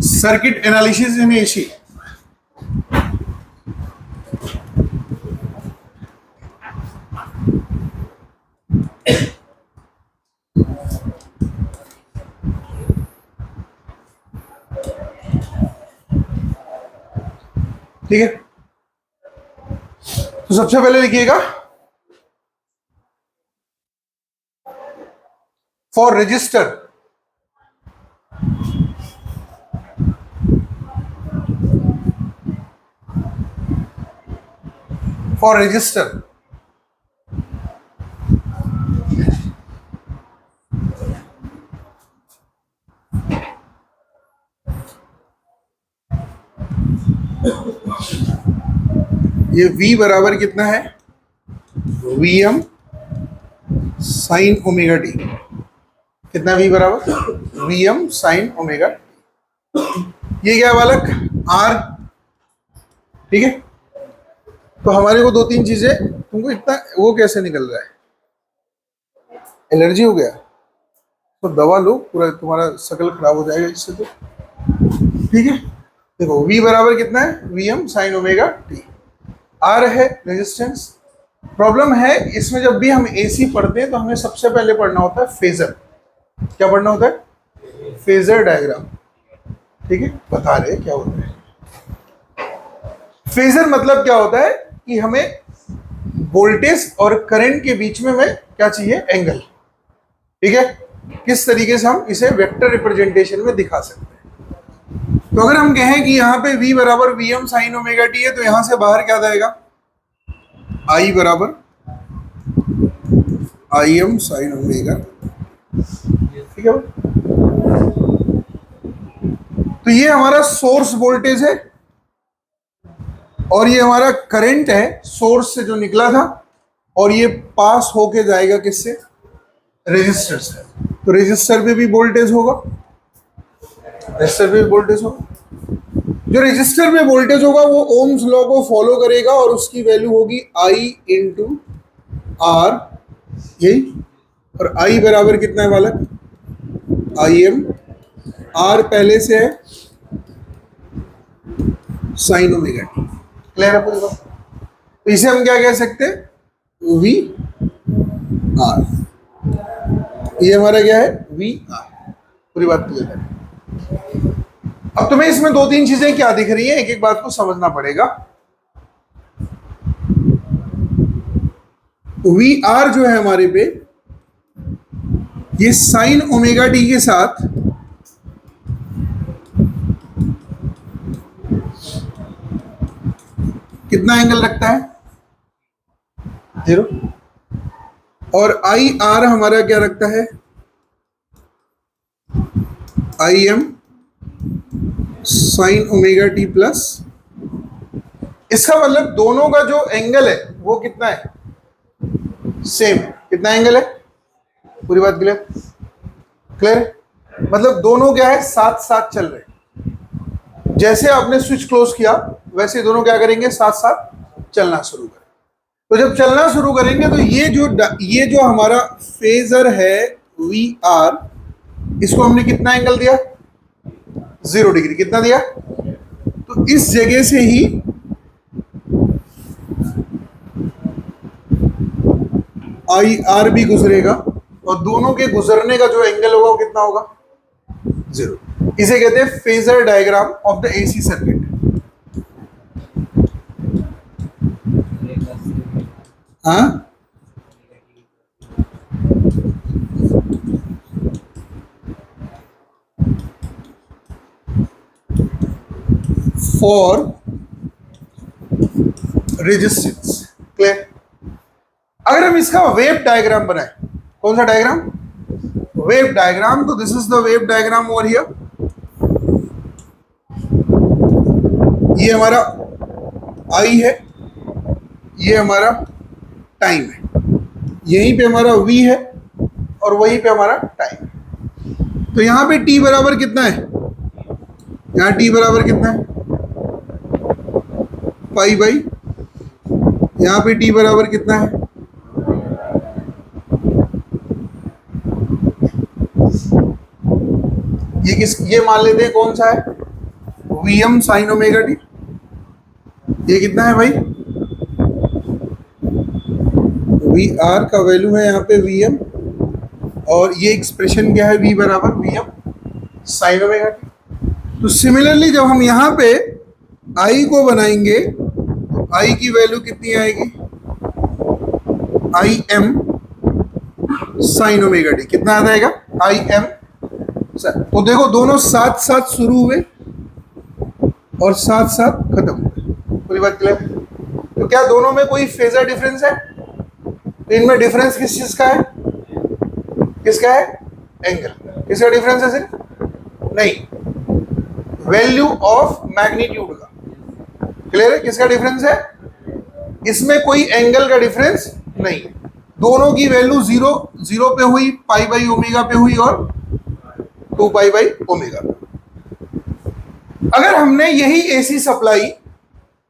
Circuit analysis in AC. ठीक है, तो सबसे पहले लिखिएगा फॉर रजिस्टर ये V बराबर कितना है, Vm साइन ओमेगा टी। कितना V बराबर Vm साइन ओमेगा टी। ये क्या है बालक, R। ठीक है, तो हमारे को दो तीन चीजें, तुमको इतना वो कैसे निकल रहा है, एलर्जी हो गया तो दवा लो, पूरा तुम्हारा शकल खराब हो जाएगा इससे तो। ठीक है, देखो V बराबर कितना है, Vm sign omega T. R है रेजिस्टेंस। प्रॉब्लम है इसमें, जब भी हम AC पढ़ते हैं तो हमें सबसे पहले पढ़ना होता है फेजर। क्या पढ़ना होता है, फेजर डायग्राम। ठीक है, बता रहे क्या होता है फेजर, मतलब क्या होता है कि हमें वोल्टेज और करंट के बीच में हमें क्या चाहिए, एंगल। ठीक है, किस तरीके से हम इसे वेक्टर रिप्रेजेंटेशन में दिखा सकते हैं। तो अगर हम कहें कि यहाँ पे V बराबर Vm साइन ओमेगा टी है, तो यहां से बाहर क्या जाएगा, I बराबर Im साइन ओमेगा। ठीक है, तो ये हमारा सोर्स वोल्टेज है और ये हमारा करंट है सोर्स से जो निकला था, और ये पास होके जाएगा किससे, रेजिस्टर से। तो रेजिस्टर पे भी वोल्टेज होगा, जो रेजिस्टर में वोल्टेज होगा वो ओम्स लॉ को फॉलो करेगा और उसकी वैल्यू होगी I इंटू R, यही। और I बराबर कितना है बालक, Im, R पहले से है साइन ओमेगा टी। क्लियर है पूरी बात। तो इसे हम क्या कह सकते हैं, V R। ये हमारा क्या है, V R। पूरी बात क्लियर है। अब तुम्हें इसमें दो तीन चीजें क्या दिख रही हैं, एक एक बात को समझना पड़ेगा। वी आर जो है हमारे पे, ये साइन ओमेगा टी के साथ कितना एंगल रखता है, 0। और आई आर हमारा क्या रखता है, I am sine omega T plus. इसका मतलब दोनों का जो एंगल है वो कितना है, सेम। कितना एंगल है, पूरी बात क्लियर, मतलब दोनों क्या है, साथ साथ चल रहे हैं। जैसे आपने स्विच क्लोज किया वैसे दोनों क्या करेंगे, साथ साथ चलना शुरू करें। तो जब चलना शुरू करेंगे तो ये जो हमारा फेजर है वी आर, इसको हमने कितना एंगल दिया, 0 डिग्री। कितना दिया, तो इस जगह से ही आई आर भी गुजरेगा और दोनों के गुजरने का जो एंगल होगा वो कितना होगा, 0। इसे कहते हैं phasor diagram of the AC circuit. हाँ, फॉर रेजिस्टेंस। क्लियर। अगर हम इसका वेव डायग्राम बनाए, कौन सा डायग्राम, वेव डायग्राम, तो this is the wave diagram over here. ये हमारा आई है, ये हमारा टाइम है, यहीं पे हमारा वी है और वहीं पे हमारा टाइम है। तो यहां पे टी बराबर कितना है, यहां टी बराबर कितना है, पाई बाई। यहां पे टी बराबर कितना है, ये मान लेते हैं कौन सा है, V M sine omega T. ये कितना है भाई, वी आर का वैल्यू है यहाँ पे वी एम, और ये एक्सप्रेशन क्या है, वी बराबर V M sine omega T. तो सिमिलरली जब हम यहाँ पे आई को बनाएंगे तो आई की वैल्यू कितनी आएगी, I am sine omega T. कितना आ जाएगा, आई एम। तो देखो दोनों साथ साथ शुरू हुए और साथ साथ खत्म हुए। पूरी बात क्लियर? तो क्या दोनों में कोई फेजर डिफरेंस है? तो इनमें डिफरेंस किस चीज का है, किसका है, एंगल। किसका डिफरेंस है सिर्फ, नहीं, वैल्यू ऑफ मैग्नीट्यूड का। क्लियर है? किसका डिफरेंस है, इसमें कोई एंगल का डिफरेंस नहीं है। दोनों की वैल्यू 0 0 पे हुई, पाई बाई ओमेगा पे हुई और 2 पाई बाई ओमेगा। अगर हमने यही एसी सप्लाई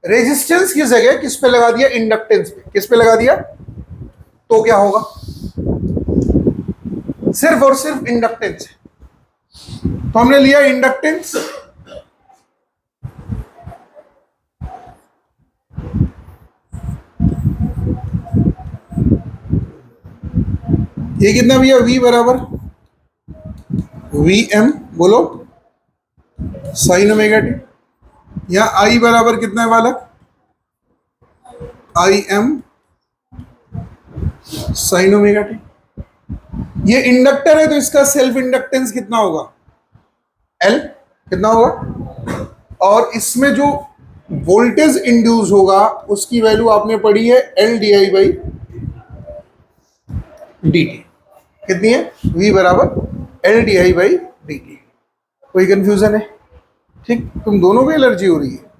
रेजिस्टेंस की जगह किस पे लगा दिया, इंडक्टेंस पे, किस पे लगा दिया, तो क्या होगा, सिर्फ और सिर्फ इंडक्टेंस है। तो हमने लिया इंडक्टेंस, ये कितना भैया, V बराबर वी एम, बोलो, साइन ओमेगा टी। यहां I बराबर कितना है बालक, I am sine omega T. ये इंडक्टर है तो इसका सेल्फ इंडक्टेंस कितना होगा, L, कितना होगा, और इसमें जो वोल्टेज इंड्यूस होगा उसकी वैल्यू आपने पढ़ी है L D I by D T. कितनी है, V बराबर L D I by D T. कोई कंफ्यूजन है? ठीक, तुम दोनों को एलर्जी हो रही है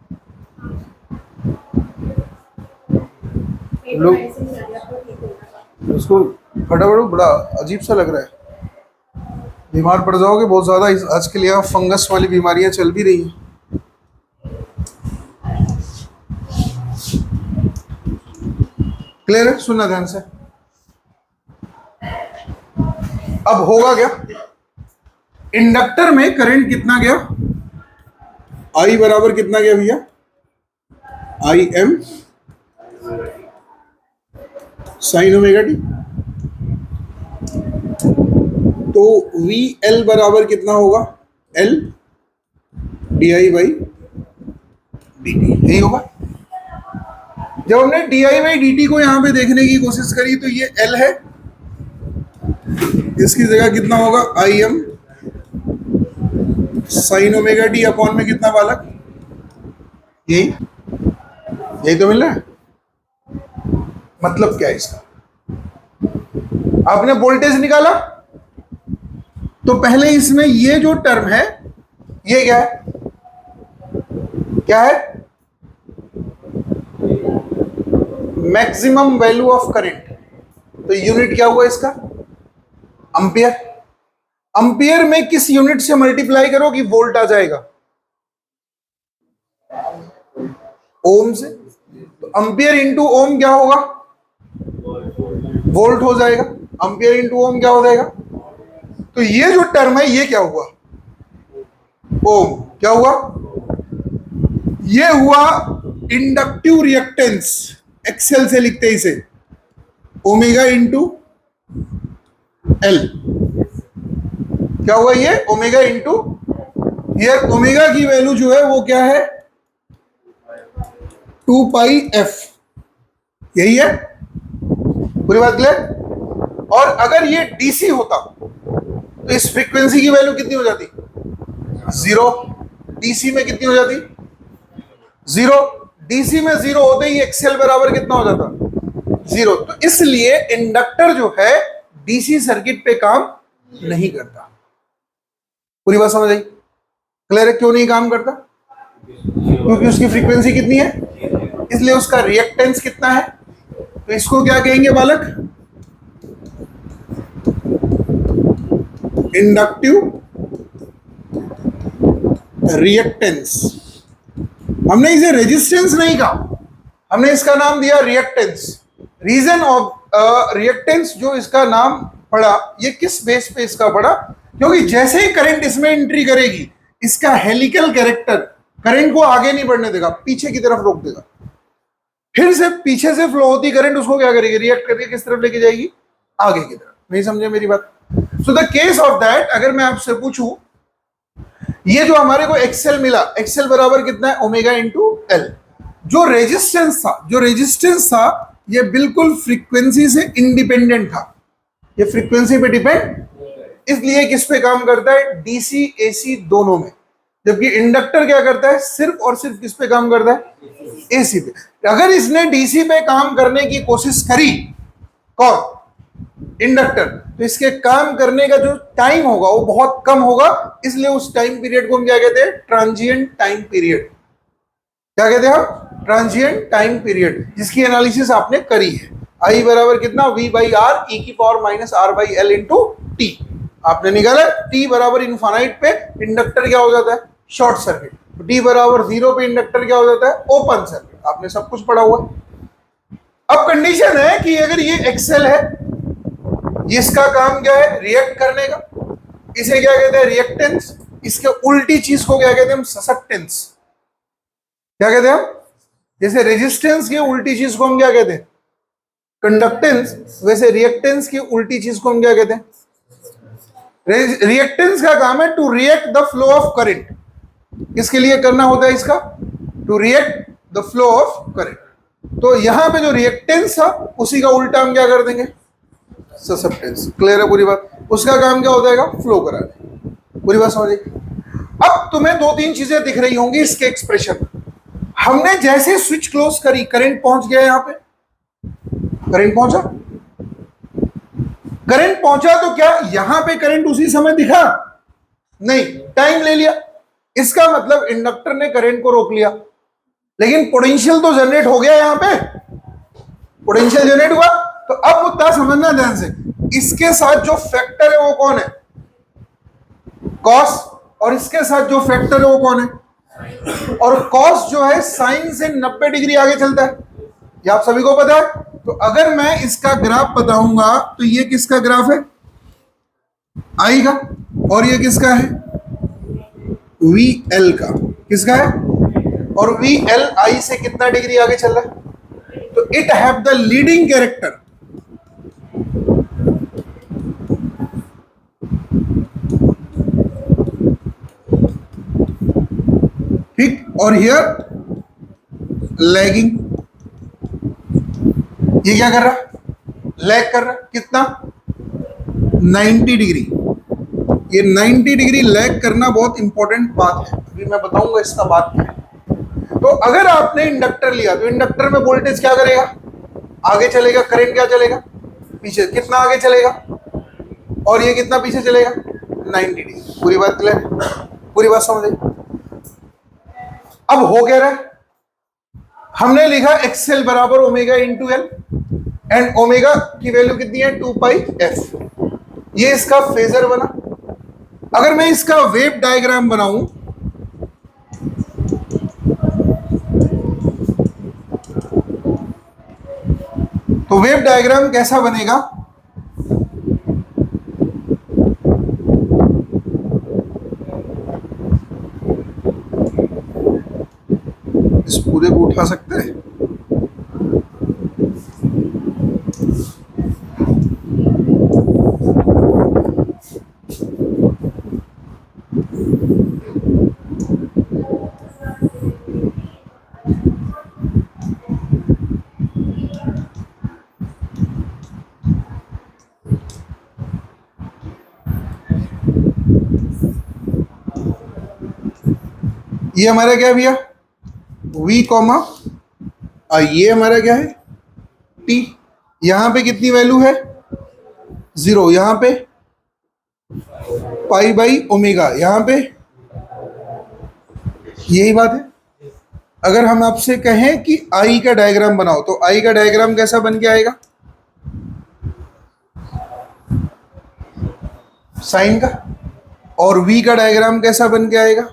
लोग, उसको फटाफट, बड़ा अजीब सा लग रहा है, बीमार पड़ जाओगे बहुत ज्यादा। आजकल यहाँ फंगस वाली बीमारियां चल भी रही हैं। क्लियर है? सुनना ध्यान से। अब होगा क्या, इंडक्टर में करंट कितना गया, आई बराबर कितना गया भैया, I am sine omega T. तो वी एल बराबर कितना होगा, L D I by D T, यही होगा। जब हमने D I by D T को यहां पे देखने की कोशिश करी तो ये एल है, इसकी जगह कितना होगा, I am sine omega T upon में कितना बालक, यही, यही तो मिल रहा है। मतलब क्या है इसका, आपने वोल्टेज निकाला तो पहले इसमें ये जो टर्म है ये क्या है, क्या है, मैक्सिमम वैल्यू ऑफ करंट। तो यूनिट क्या हुआ इसका, एंपियर। एंपियर में किस यूनिट से मल्टीप्लाई करो कि वोल्ट आ जाएगा, ओम से। तो एंपियर इंटू ओम क्या होगा, वोल्ट हो जाएगा। एंपियर इंटू ओम क्या हो जाएगा, तो ये जो टर्म है ये क्या हुआ, ओम। क्या हुआ, ये हुआ इंडक्टिव रिएक्टेंस, एक्सेल से लिखते हैं इसे, ओमेगा इंटू एल। क्या हुआ ये, ओमेगा इंटू, हियर ओमेगा की वैल्यू जो है वो क्या है, 2 पाई एफ, यही है। पूरी बात क्लियर? और अगर ये डीसी होता तो इस फ्रीक्वेंसी की वैल्यू कितनी हो जाती, 0। डीसी में कितनी हो जाती, 0। डीसी में 0 होते ही एक्सेल बराबर कितना हो जाता, 0। तो इसलिए इंडक्टर जो है डीसी सर्किट पे काम नहीं करता। पूरी बात समझ आई? क्लियर है? क्यों नहीं काम करता, क्योंकि उसकी फ्रीक्वेंसी कितनी है, इसलिए उसका रिएक्टेंस कितना है। तो इसको क्या कहेंगे बालक, इंडक्टिव रिएक्टेंस। हमने इसे रेजिस्टेंस नहीं कहा, हमने इसका नाम दिया रिएक्टेंस। रीजन ऑफ रिएक्टेंस जो इसका नाम पड़ा, ये किस बेस पे इसका पड़ा, क्योंकि जैसे ही करंट इसमें एंट्री करेगी इसका हेलिकल कैरेक्टर करंट को आगे नहीं बढ़ने देगा, पीछे की तरफ रोक देगा। फिर से पीछे से फ्लो होती करंट उसको क्या करेगी, रिएक्ट करके किस तरफ लेके जाएगी, आगे की तरफ। नहीं समझे मेरी बात? So the case of that, अगर मैं आपसे पूछूं, ये जो हमारे को एक्सेल मिला, एक्सेल बराबर कितना है, ओमेगा इंटू एल। जो रेजिस्टेंस था ये बिल्कुल फ्रीक्वेंसी से इंडिपेंडेंट था, ये फ्रीक्वेंसी पे डिपेंड, इसलिए किस पे काम करता है, डीसी एसी दोनों में। जबकि इंडक्टर क्या करता है, सिर्फ और सिर्फ किस पे काम करता है, एसी पे। अगर इसने डीसी पे काम करने की कोशिश करी, कौन, इंडक्टर, तो इसके काम करने का जो टाइम होगा वो बहुत कम होगा, इसलिए उस टाइम पीरियड को हम क्या कहते हैं, ट्रांजिएंट टाइम पीरियड। क्या कहते हैं हम, ट्रांजिएंट टाइम पीरियड, जिसकी एनालिसिस आपने करी है। आई बराबर कितना, वी बाई आर ई की power minus R by L into T आपने निकाला। टी बराबर इनफाइनाइट पे इंडक्टर क्या हो जाता है, शॉर्ट सर्किट। टी बराबर 0 पे इंडक्टर क्या हो जाता है, ओपन सर्किट। आपने सब कुछ पढ़ा हुआ। अब कंडीशन है कि अगर ये एक्सेल है, इसका काम क्या है, रिएक्ट करने का, इसे क्या कहते हैं, रिएक्टेंस। इसके उल्टी चीज को क्या कहते हैं हम, ससेप्टेंस। क्या कहते हैं हम, जैसे रेजिस्टेंस की उल्टी चीज को हम क्या कहते हैं, कंडक्टेंस, वैसे रिएक्टेंस की उल्टी चीज को हम क्या कहते हैं, रिएक्टेंस का काम है to react the flow of current. किसके लिए करना होता है इसका, to react the flow of current. तो यहां पे जो रिएक्टेंस था उसी का उल्टा हम क्या कर देंगे, ससेप्टेंस। क्लियर है पूरी बात? उसका काम क्या हो जाएगा, फ्लो कराने। पूरी बात समझ? अब तुम्हें 2-3 चीजें दिख रही होंगी इसके एक्सप्रेशन। हमने जैसे स्विच क्लोज करी, करंट पहुंच गया, यहां पे करंट पहुंचा, करंट पहुंचा तो क्या यहां पे करंट उसी समय दिखा, नहीं, टाइम ले लिया। इसका मतलब इंडक्टर ने करंट को रोक लिया, लेकिन पोटेंशियल तो जनरेट हो गया, यहां पे पोटेंशियल जनरेट हुआ। तो अब मुद्दा समझना ध्यान से, इसके साथ जो फैक्टर है वो कौन है, कॉस, और इसके साथ जो फैक्टर है वो कौन है, और कॉस जो है साइन से 90 डिग्री आगे चलता है, ये आप सभी को पता है। तो अगर मैं इसका ग्राफ बताऊंगा तो ये किसका ग्राफ है, आई का, और ये किसका है, वी एल का। किसका है, और वी एल आई से कितना डिग्री आगे चल रहा है, तो it have the leading character. ठीक, और हियर लैगिंग। ये क्या कर रहा, लैग कर रहा, कितना, 90 डिग्री। ये 90 डिग्री लैग करना बहुत इंपॉर्टेंट बात है, अभी मैं बताऊंगा इसका बात क्या है। तो अगर आपने इंडक्टर लिया तो इंडक्टर में वोल्टेज क्या करेगा, आगे चलेगा, करंट क्या चलेगा, पीछे। कितना आगे चलेगा, और ये कितना पीछे चलेगा, 90 डिग्री। पूरी बात क्लियर, पूरी बात समझ आई? अब हो क्या रहा है, हमने लिखा एक्सेल बराबर omega into L, and omega की वैल्यू कितनी है, 2 पाई एफ। ये इसका फेजर बना। अगर मैं इसका वेव डायग्राम बनाऊं, तो वेव डायग्राम कैसा बनेगा, इस पूरे को उठा सकते हैं, ये हमारा क्या भैया, v कॉमा, ये हमारा क्या है, t। यहां पे कितनी वैल्यू है, 0, यहां पे पाई बाई ओमेगा, यहां पे, यही बात है। अगर हम आपसे कहें कि आई का डायग्राम बनाओ, तो आई का डायग्राम कैसा बन के आएगा, साइन का, और v का डायग्राम कैसा बन के आएगा,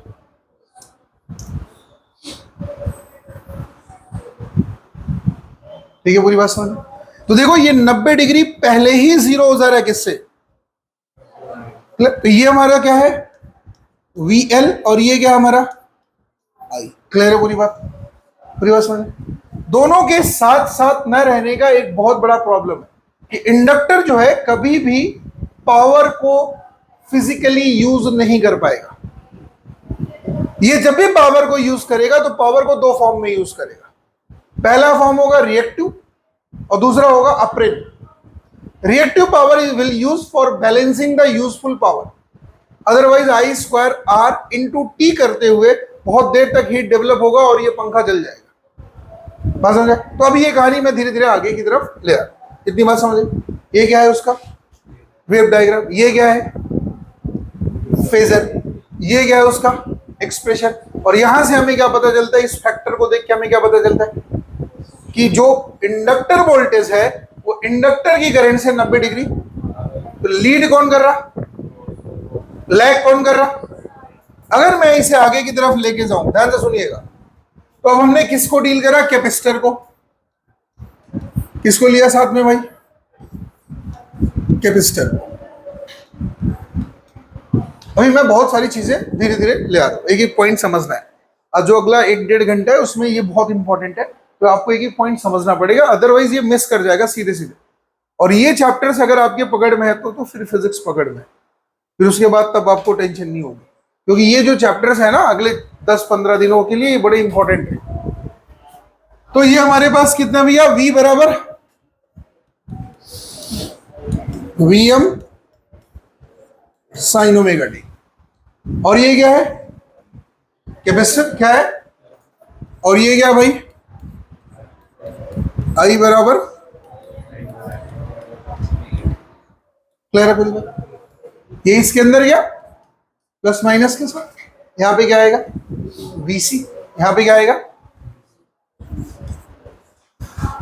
ठीक है, पूरी बात समझ। तो देखो ये 90 डिग्री पहले ही 0 हो जा रहा है, किससे, तो ये हमारा क्या है, VL, और ये क्या हमारा आई। क्लियर है पूरी बात? पूरी बात समझ? दोनों के साथ साथ न रहने का एक बहुत बड़ा प्रॉब्लम है कि इंडक्टर जो है कभी भी पावर को फिजिकली यूज नहीं कर पाएगा। ये जब भी पावर को यूज करेगा तो पावर को दो फॉर्म में यूज करेगा। पहला फॉर्म होगा रिएक्टिव और दूसरा होगा apparent. Reactive power will use for balancing the useful power, otherwise I square R into T करते हुए बहुत देर तक हीट डेवलप होगा और ये पंखा जल जाएगा। बात समझे? तो अभी ये कहानी मैं धीरे धीरे आगे की तरफ ले आ, इतनी बात समझे? ये क्या है उसका वेव डायग्राम, ये क्या है फेजर, ये क्या है उसका एक्सप्रेशन। और यहां से हमें क्या पता चलता है, इस फैक्टर को देख के हमें क्या पता चलता है कि जो इंडक्टर वोल्टेज है वो इंडक्टर की करंट से 90 डिग्री, तो लीड कौन कर रहा, लैग कौन कर रहा। अगर मैं इसे आगे की तरफ लेके जाऊं, ध्यान से सुनिएगा, तो अब हमने किसको डील करा, कैपेसिटर को। किसको लिया साथ में भाई, कैपेसिटर। अभी मैं बहुत सारी चीजें धीरे धीरे ले आ रहा हूं, एक एक पॉइंट समझना है। अब जो अगला 1-1.5 घंटा है उसमें ये बहुत इंपॉर्टेंट है, तो आपको एक एक पॉइंट समझना पड़ेगा, अदरवाइज ये मिस कर जाएगा सीधे सीधे। और ये चैप्टर्स अगर आपके पकड़ में है तो फिर फिजिक्स पकड़ में, फिर उसके बाद तब आपको टेंशन नहीं होगी, क्योंकि ये जो चैप्टर्स है ना अगले 10-15 दिनों के लिए ये बड़े इंपॉर्टेंट है। तो ये हमारे पास कितना भैया, V बराबर Vm साइन ओमेगा टी। और ये क्या है, कैपेसिटर क्या है, और ये क्या भाई, I बराबर, क्लियर है पूरी बात? ये इसके अंदर क्या प्लस माइनस के साथ, यहां पे क्या आएगा Vc, यहां पे क्या आएगा।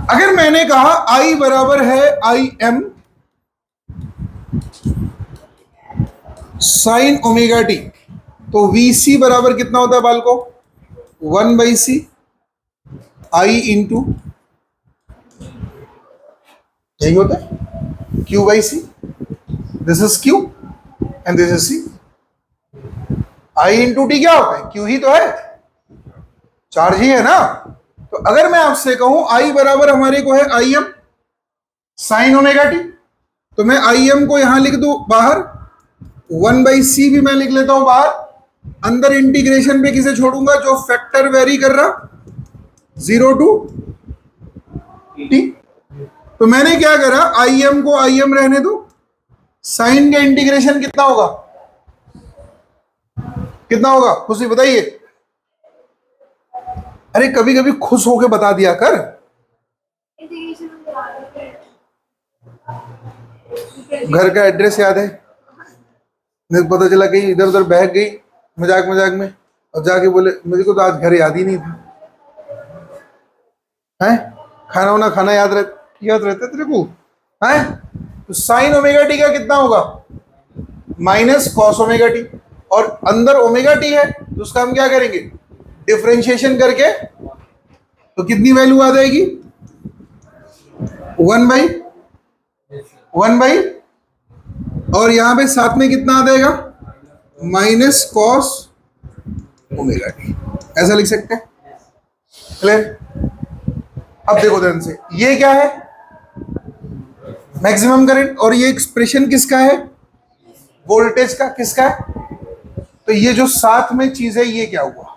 अगर मैंने कहा I बराबर है Im साइन ओमेगा टी, तो Vc बराबर कितना होता है बाल को, 1/c I इंटू, यही होता है Q/c, this is Q and this is C। I into T क्या होता है, Q ही तो है, चार्ज ही है ना। तो अगर मैं आपसे कहूं I बराबर हमारे को है Im साइन ओमेगा टी, तो मैं Im को यहां लिख दूं बाहर, 1/c भी मैं लिख लेता हूं बाहर, अंदर इंटीग्रेशन पे किसे छोड़ूंगा, जो फैक्टर वेरी कर रहा 0 to t। तो मैंने क्या करा, Im को Im रहने दो, साइन का इंटीग्रेशन कितना होगा, कितना होगा खुशी बताइए। अरे कभी कभी खुश होके बता दिया कर। घर का एड्रेस याद है, मेरे को पता चला कहीं इधर उधर बहक गई मजाक मजाक में, और जाके बोले मुझे को तो आज घर याद ही नहीं था। है खाना वाना खाना याद रहता तेरे को है। तो साइन ओमेगा टी का कितना होगा, माइनस कॉस ओमेगा टी, और अंदर ओमेगा टी है तो उसका हम क्या करेंगे, डिफरेंशिएशन करके, तो कितनी वैल्यू आ जाएगी, 1/1 और यहां पे साथ में कितना आ जाएगा, माइनस कॉस ओमेगा टी, ऐसा लिख सकते हैं। क्लियर? अब देखो ध्यान से, ये क्या है मैक्सिमम करंट, और ये एक्सप्रेशन किसका है, वोल्टेज का, किसका है। तो ये जो साथ में चीज है ये क्या हुआ,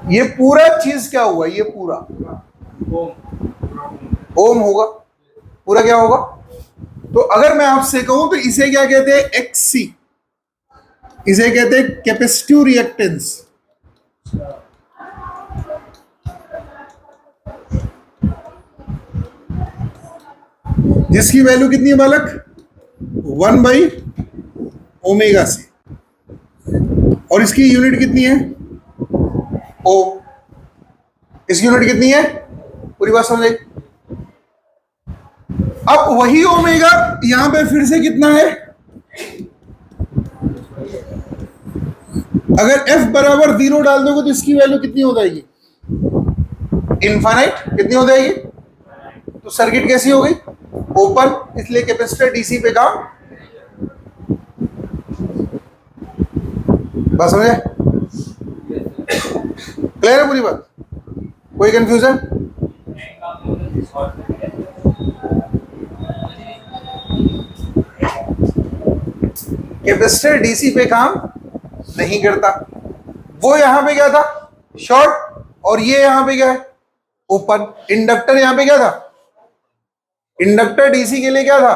ये पूरा चीज क्या हुआ, ये पूरा ओम होगा, पूरा क्या होगा। तो अगर मैं आपसे कहूं तो इसे क्या कहते हैं, XC, इसे कहते हैं कैपेसिटिव रिएक्टेंस। जिसकी वैल्यू कितनी है बालक, 1/ω/c, और इसकी यूनिट कितनी है, ओम। इसकी यूनिट कितनी है, पूरी बात समझे। अब वही ओमेगा यहां पे फिर से कितना है, अगर F बराबर 0 डाल दोगे तो इसकी वैल्यू कितनी हो जाएगी, इनफाइनाइट कितनी हो जाएगी? तो सर्किट कैसी हो गई? ओपन, इसलिए कैपेसिटर डीसी पे काम। बस समझे? क्लियर है पूरी बात? कोई कंफ्यूजन? कैपेसिटर डीसी पे काम नहीं करता। वो यहां पे क्या था? शॉर्ट। और ये यहां पे क्या है? ओपन। इंडक्टर यहां पे क्या था? इंडक्टर डीसी के लिए क्या था?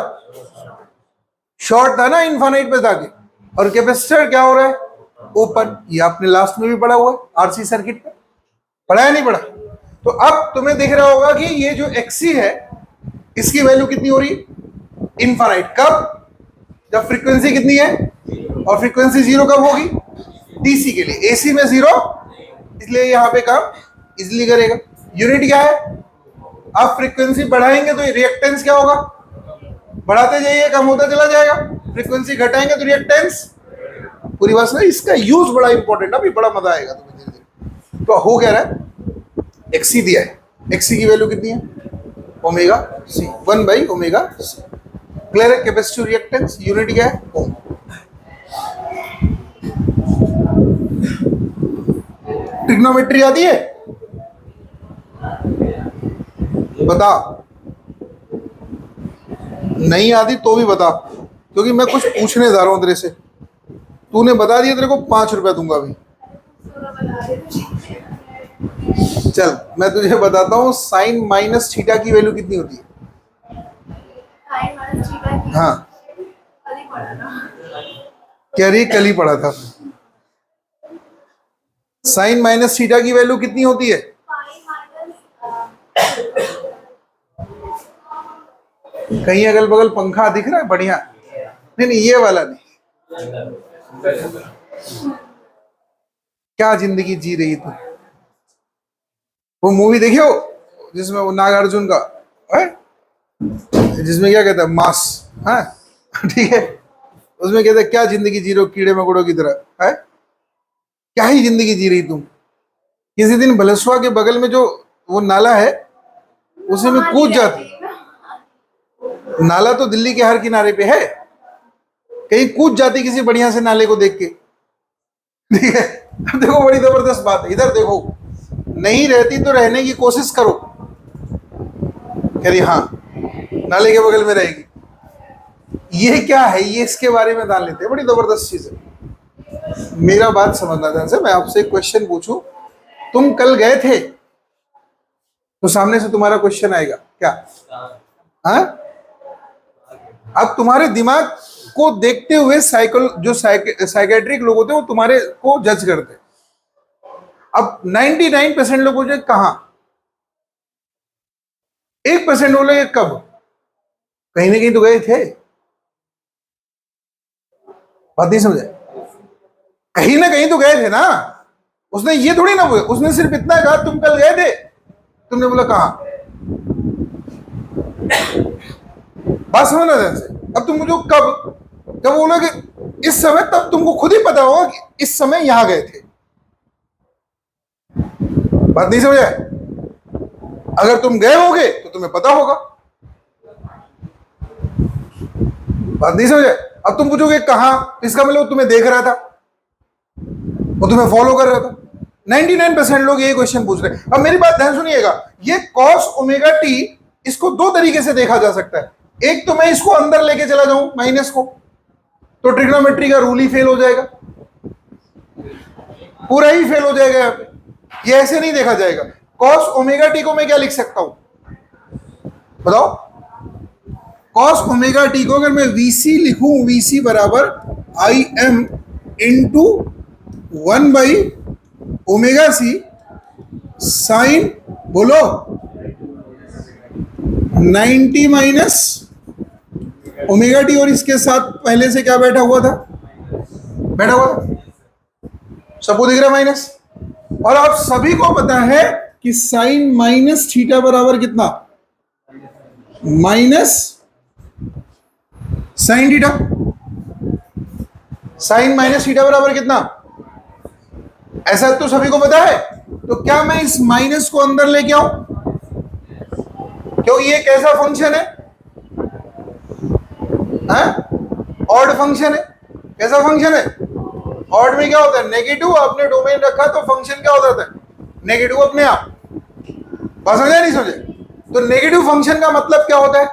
शॉर्ट था ना, इनफाइनाइट पे था के। और कैपेसिटर क्या हो रहा है? ओपन। ये आपने लास्ट में भी पढ़ा हुआ है आरसी सर्किट पे, पढ़ा है नहीं पढ़ा? तो अब तुम्हें दिख रहा होगा कि ये जो एक्सी है इसकी वैल्यू कितनी हो रही? इनफाइनाइट। कब? जब फ्रीक्वेंसी कितनी है? और फ्रीक्वेंसी जीरो कब होगी? डीसी के लिए। एसी में जीरो, इसलिए यहां पे काम इजीली करेगा। यूनिट क्या है? आप फ्रीक्वेंसी बढ़ाएंगे तो रिएक्टेंस क्या होगा? बढ़ाते जाइए, कम होता चला जाएगा। फ्रीक्वेंसी घटाएंगे तो रिएक्टेंस। पूरी बात ना, इसका यूज बड़ा इंपॉर्टेंट है, अभी बड़ा मजा आएगा तुम्हें धीरे धीरे। तो हो क्या रहा है? एक्सी दिया है, एक्सी की वैल्यू कितनी है? ओमेगा सी, 1/ओमेगा सी। क्लियर है? कैपेसिटिव रिएक्टेंस यूनिट क्या है? ओम। ट्रिग्नोमेट्री आती है? बता। नहीं आती तो भी बता, क्योंकि मैं कुछ पूछने जा रहा हूं तेरे से। तूने बता दिया, तेरे को 5 रुपया दूंगा अभी। चल मैं तुझे बताता हूँ, साइन माइनस थीटा की वैल्यू कितनी होती है? हाँ, कह रही कल ही पढ़ा था। साइन माइनस थीटा की वैल्यू कितनी होती है? कहीं अगल बगल पंखा दिख रहा है बढ़िया? नहीं नहीं, ये वाला नहीं। क्या जिंदगी जी रही तू? वो मूवी देखी हो जिसमें वो नागार्जुन का है, जिसमें क्या कहता है, मास, है ठीक है, उसमें कहते हैं क्या जिंदगी जी रहे हो कीड़े मकोड़ों की तरह, है क्या ही जिंदगी जी रही तुम। किसी दिन भलसवा के बगल में जो वो नाला है उसी में कूद जाती। नाला तो दिल्ली के हर किनारे पे है, कहीं कूद जाती किसी बढ़िया से नाले को देख के, ठीक है। अब देखो बड़ी जबरदस्त बात है, इधर देखो, नहीं रहती तो रहने की कोशिश करो। कह रही हाँ नाले के बगल में रहेगी। ये क्या है, ये इसके बारे में जान लेते हैं, बड़ी जबरदस्त चीज है। मेरा बात समझना ध्यान से, मैं आपसे एक क्वेश्चन पूछूं, तुम कल गए थे तो सामने से तुम्हारा क्वेश्चन आएगा क्या? हाँ, अब तुम्हारे दिमाग को देखते हुए साइकेट्रिक लोग होते हैं वो तुम्हारे को जज करते हैं। अब 99% लोग बोले कहां, 1% बोले कब? कहीं ना कहीं तो गए थे। बात नहीं समझे? कहीं ना कहीं तो गए थे ना। उसने ये थोड़ी ना बोला, उसने सिर्फ इतना कहा तुम कल गए थे, तुमने बोला कहां। बात समझना ध्यान से। अब तुम मुझे कब जब बोलोगे इस समय, तब तुमको खुद ही पता होगा कि इस समय यहां गए थे। बात नहीं समझे? अगर तुम गए होगे तो तुम्हें पता होगा। बात नहीं समझे? अब तुम पूछोगे कहां, इसका मतलब तुम्हें देख रहा था, वो तुम्हें फॉलो कर रहा था। 99% लोग ये क्वेश्चन पूछ रहे हैं। अब मेरी बात ध्यान सुनिएगा, ये कॉस ओमेगा टी, इसको दो तरीके से देखा जा सकता है। एक तो मैं इसको अंदर लेके चला जाऊं माइनस को, तो ट्रिग्नोमेट्री का रूल ही फेल हो जाएगा, पूरा ही फेल हो जाएगा यहां पे। ये ऐसे नहीं देखा जाएगा। कॉस ओमेगा टी को मैं क्या लिख सकता हूं बताओ? कॉस ओमेगा टी को अगर मैं वीसी लिखूं, वीसी बराबर आई एम इंटू 1/ओमेगा सी साइन, बोलो 90 माइनस ओमेगा टी, और इसके साथ पहले से क्या बैठा हुआ था? सबको दिख रहा है माइनस। और आप सभी को पता है कि साइन माइनस थीटा बराबर कितना? Minus sine theta. Sine minus theta बराबर कितना? ऐसा तो सभी को पता है। तो क्या मैं इस माइनस को अंदर लेके आऊं? क्यों, ये कैसा फंक्शन है? ऑड फंक्शन है। कैसा फंक्शन है? ऑड में क्या होता है? नेगेटिव। आपने डोमेन रखा तो फंक्शन क्या होता है? नेगेटिव अपने आप। बात समझे नहीं समझे? तो नेगेटिव फंक्शन का मतलब क्या होता है?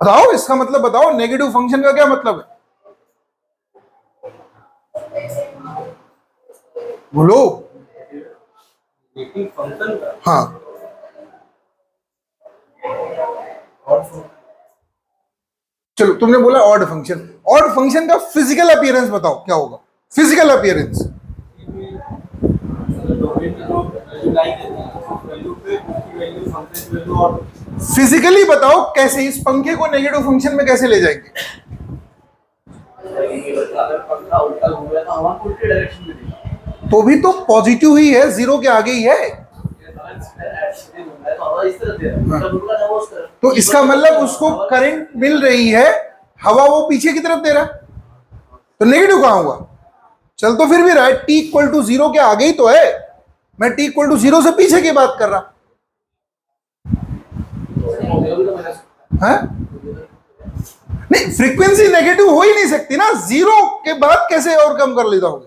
बताओ, इसका मतलब बताओ, नेगेटिव फंक्शन का क्या मतलब है? बोलो। हाँ, चलो, तुमने बोला ऑड फंक्शन। ऑड फंक्शन का फिजिकल अपीयरेंस बताओ क्या होगा? फिजिकल अपीयरेंस फिजिकली बताओ, कैसे इस पंखे को नेगेटिव फंक्शन में कैसे ले जाएंगे? तो भी तो पॉजिटिव ही है, जीरो के आगे ही है। तो इसका मतलब उसको करंट मिल रही है, हवा वो पीछे की तरफ दे रहा है, तो नेगेटिव कहां हुआ? चल तो फिर भी रहा है, टी इक्वल टू जीरो के आगे ही तो है। मैं टी इक्वल टू जीरो से पीछे की बात कर रहा है। नहीं, फ्रीक्वेंसी नेगेटिव हो ही नहीं सकती ना, जीरो के बाद कैसे और कम कर लेता हूं?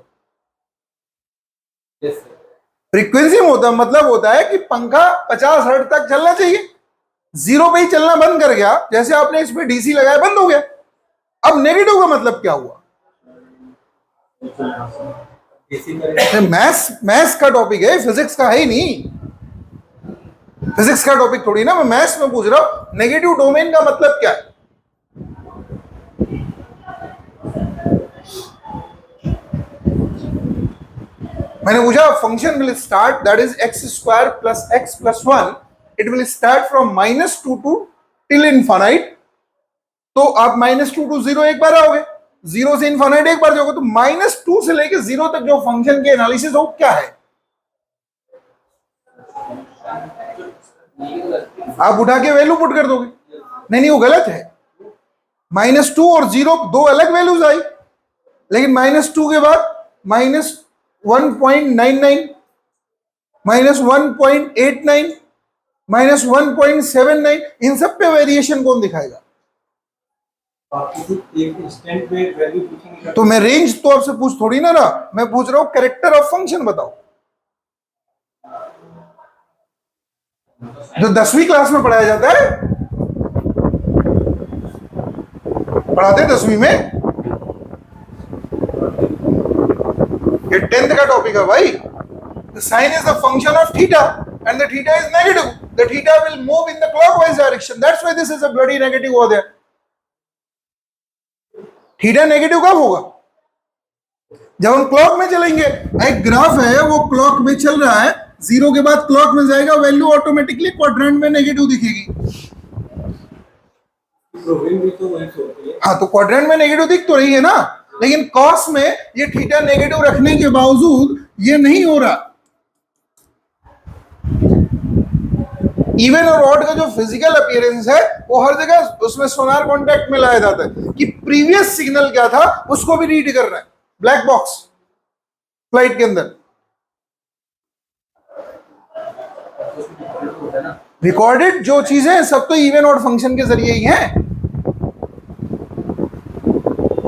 फ्रीक्वेंसी में होता मतलब होता है कि पंखा 50 हर्ट्ज तक चलना चाहिए, जीरो पे ही चलना बंद कर गया, जैसे आपने इस पे डीसी लगाया बंद हो गया। अब नेगेटिव का मतलब क्या हुआ? मैथ्स का टॉपिक है, फिजिक्स का है ही नहीं। फिजिक्स का टॉपिक थोड़ी ना, मैं मैथ्स में पूछ रहा हूं नेगेटिव डोमेन का मतलब क्या है? मैंने पूछा function will start, that is X square plus X plus 1, it will start from -2 to till infinite. तो आप -2 टू 0 एक बार आओगे, 0 से इनफाइनाइट एक बार जाओगे, तो -2 से लेके 0 तक जो फंक्शन के एनालिसिस हो क्या है? आप उठा के वैल्यू पुट कर दोगे। नहीं, वो गलत है। -2 और 0 दो अलग वैल्यूज आई, लेकिन -2 के बाद -1.99, -1.89, -1.79, इन सब पे वेरिएशन कौन दिखाएगा? तो मैं रेंज तो आपसे पूछ थोड़ी ना रहा, मैं पूछ रहा हूं कैरेक्टर ऑफ फंक्शन बताओ, जो 10वीं क्लास में पढ़ाया जाता है। पढ़ाते 10वीं में, ये 10th का टॉपिक है भाई। The sine is the function of theta and the theta is negative. The theta will move in the clockwise direction. That's why this is a bloody negative over there. Theta negative कब होगा? जब हम clock में चलेंगे। एक graph है, वो clock में चल रहा है, 0 के बाद क्लॉक में जाएगा, वैल्यू ऑटोमेटिकली क्वाड्रेंट में नेगेटिव दिखेगी। हाँ, तो क्वाड्रेंट में नेगेटिव दिख तो रही है ना, लेकिन कॉस में ये थीटा नेगेटिव रखने के बावजूद ये नहीं हो रहा। इवन और ऑड का जो फिजिकल अपीयरेंस है वो हर जगह उसमें सोनार कॉन्टैक्ट में लाया जाता है कि प्रीवियस सिग्नल क्या था उसको भी रीड करना है। ब्लैक बॉक्स फ्लाइट के अंदर रिकॉर्डेड जो चीजें सब तो इवन ऑड फंक्शन के जरिए ही हैं।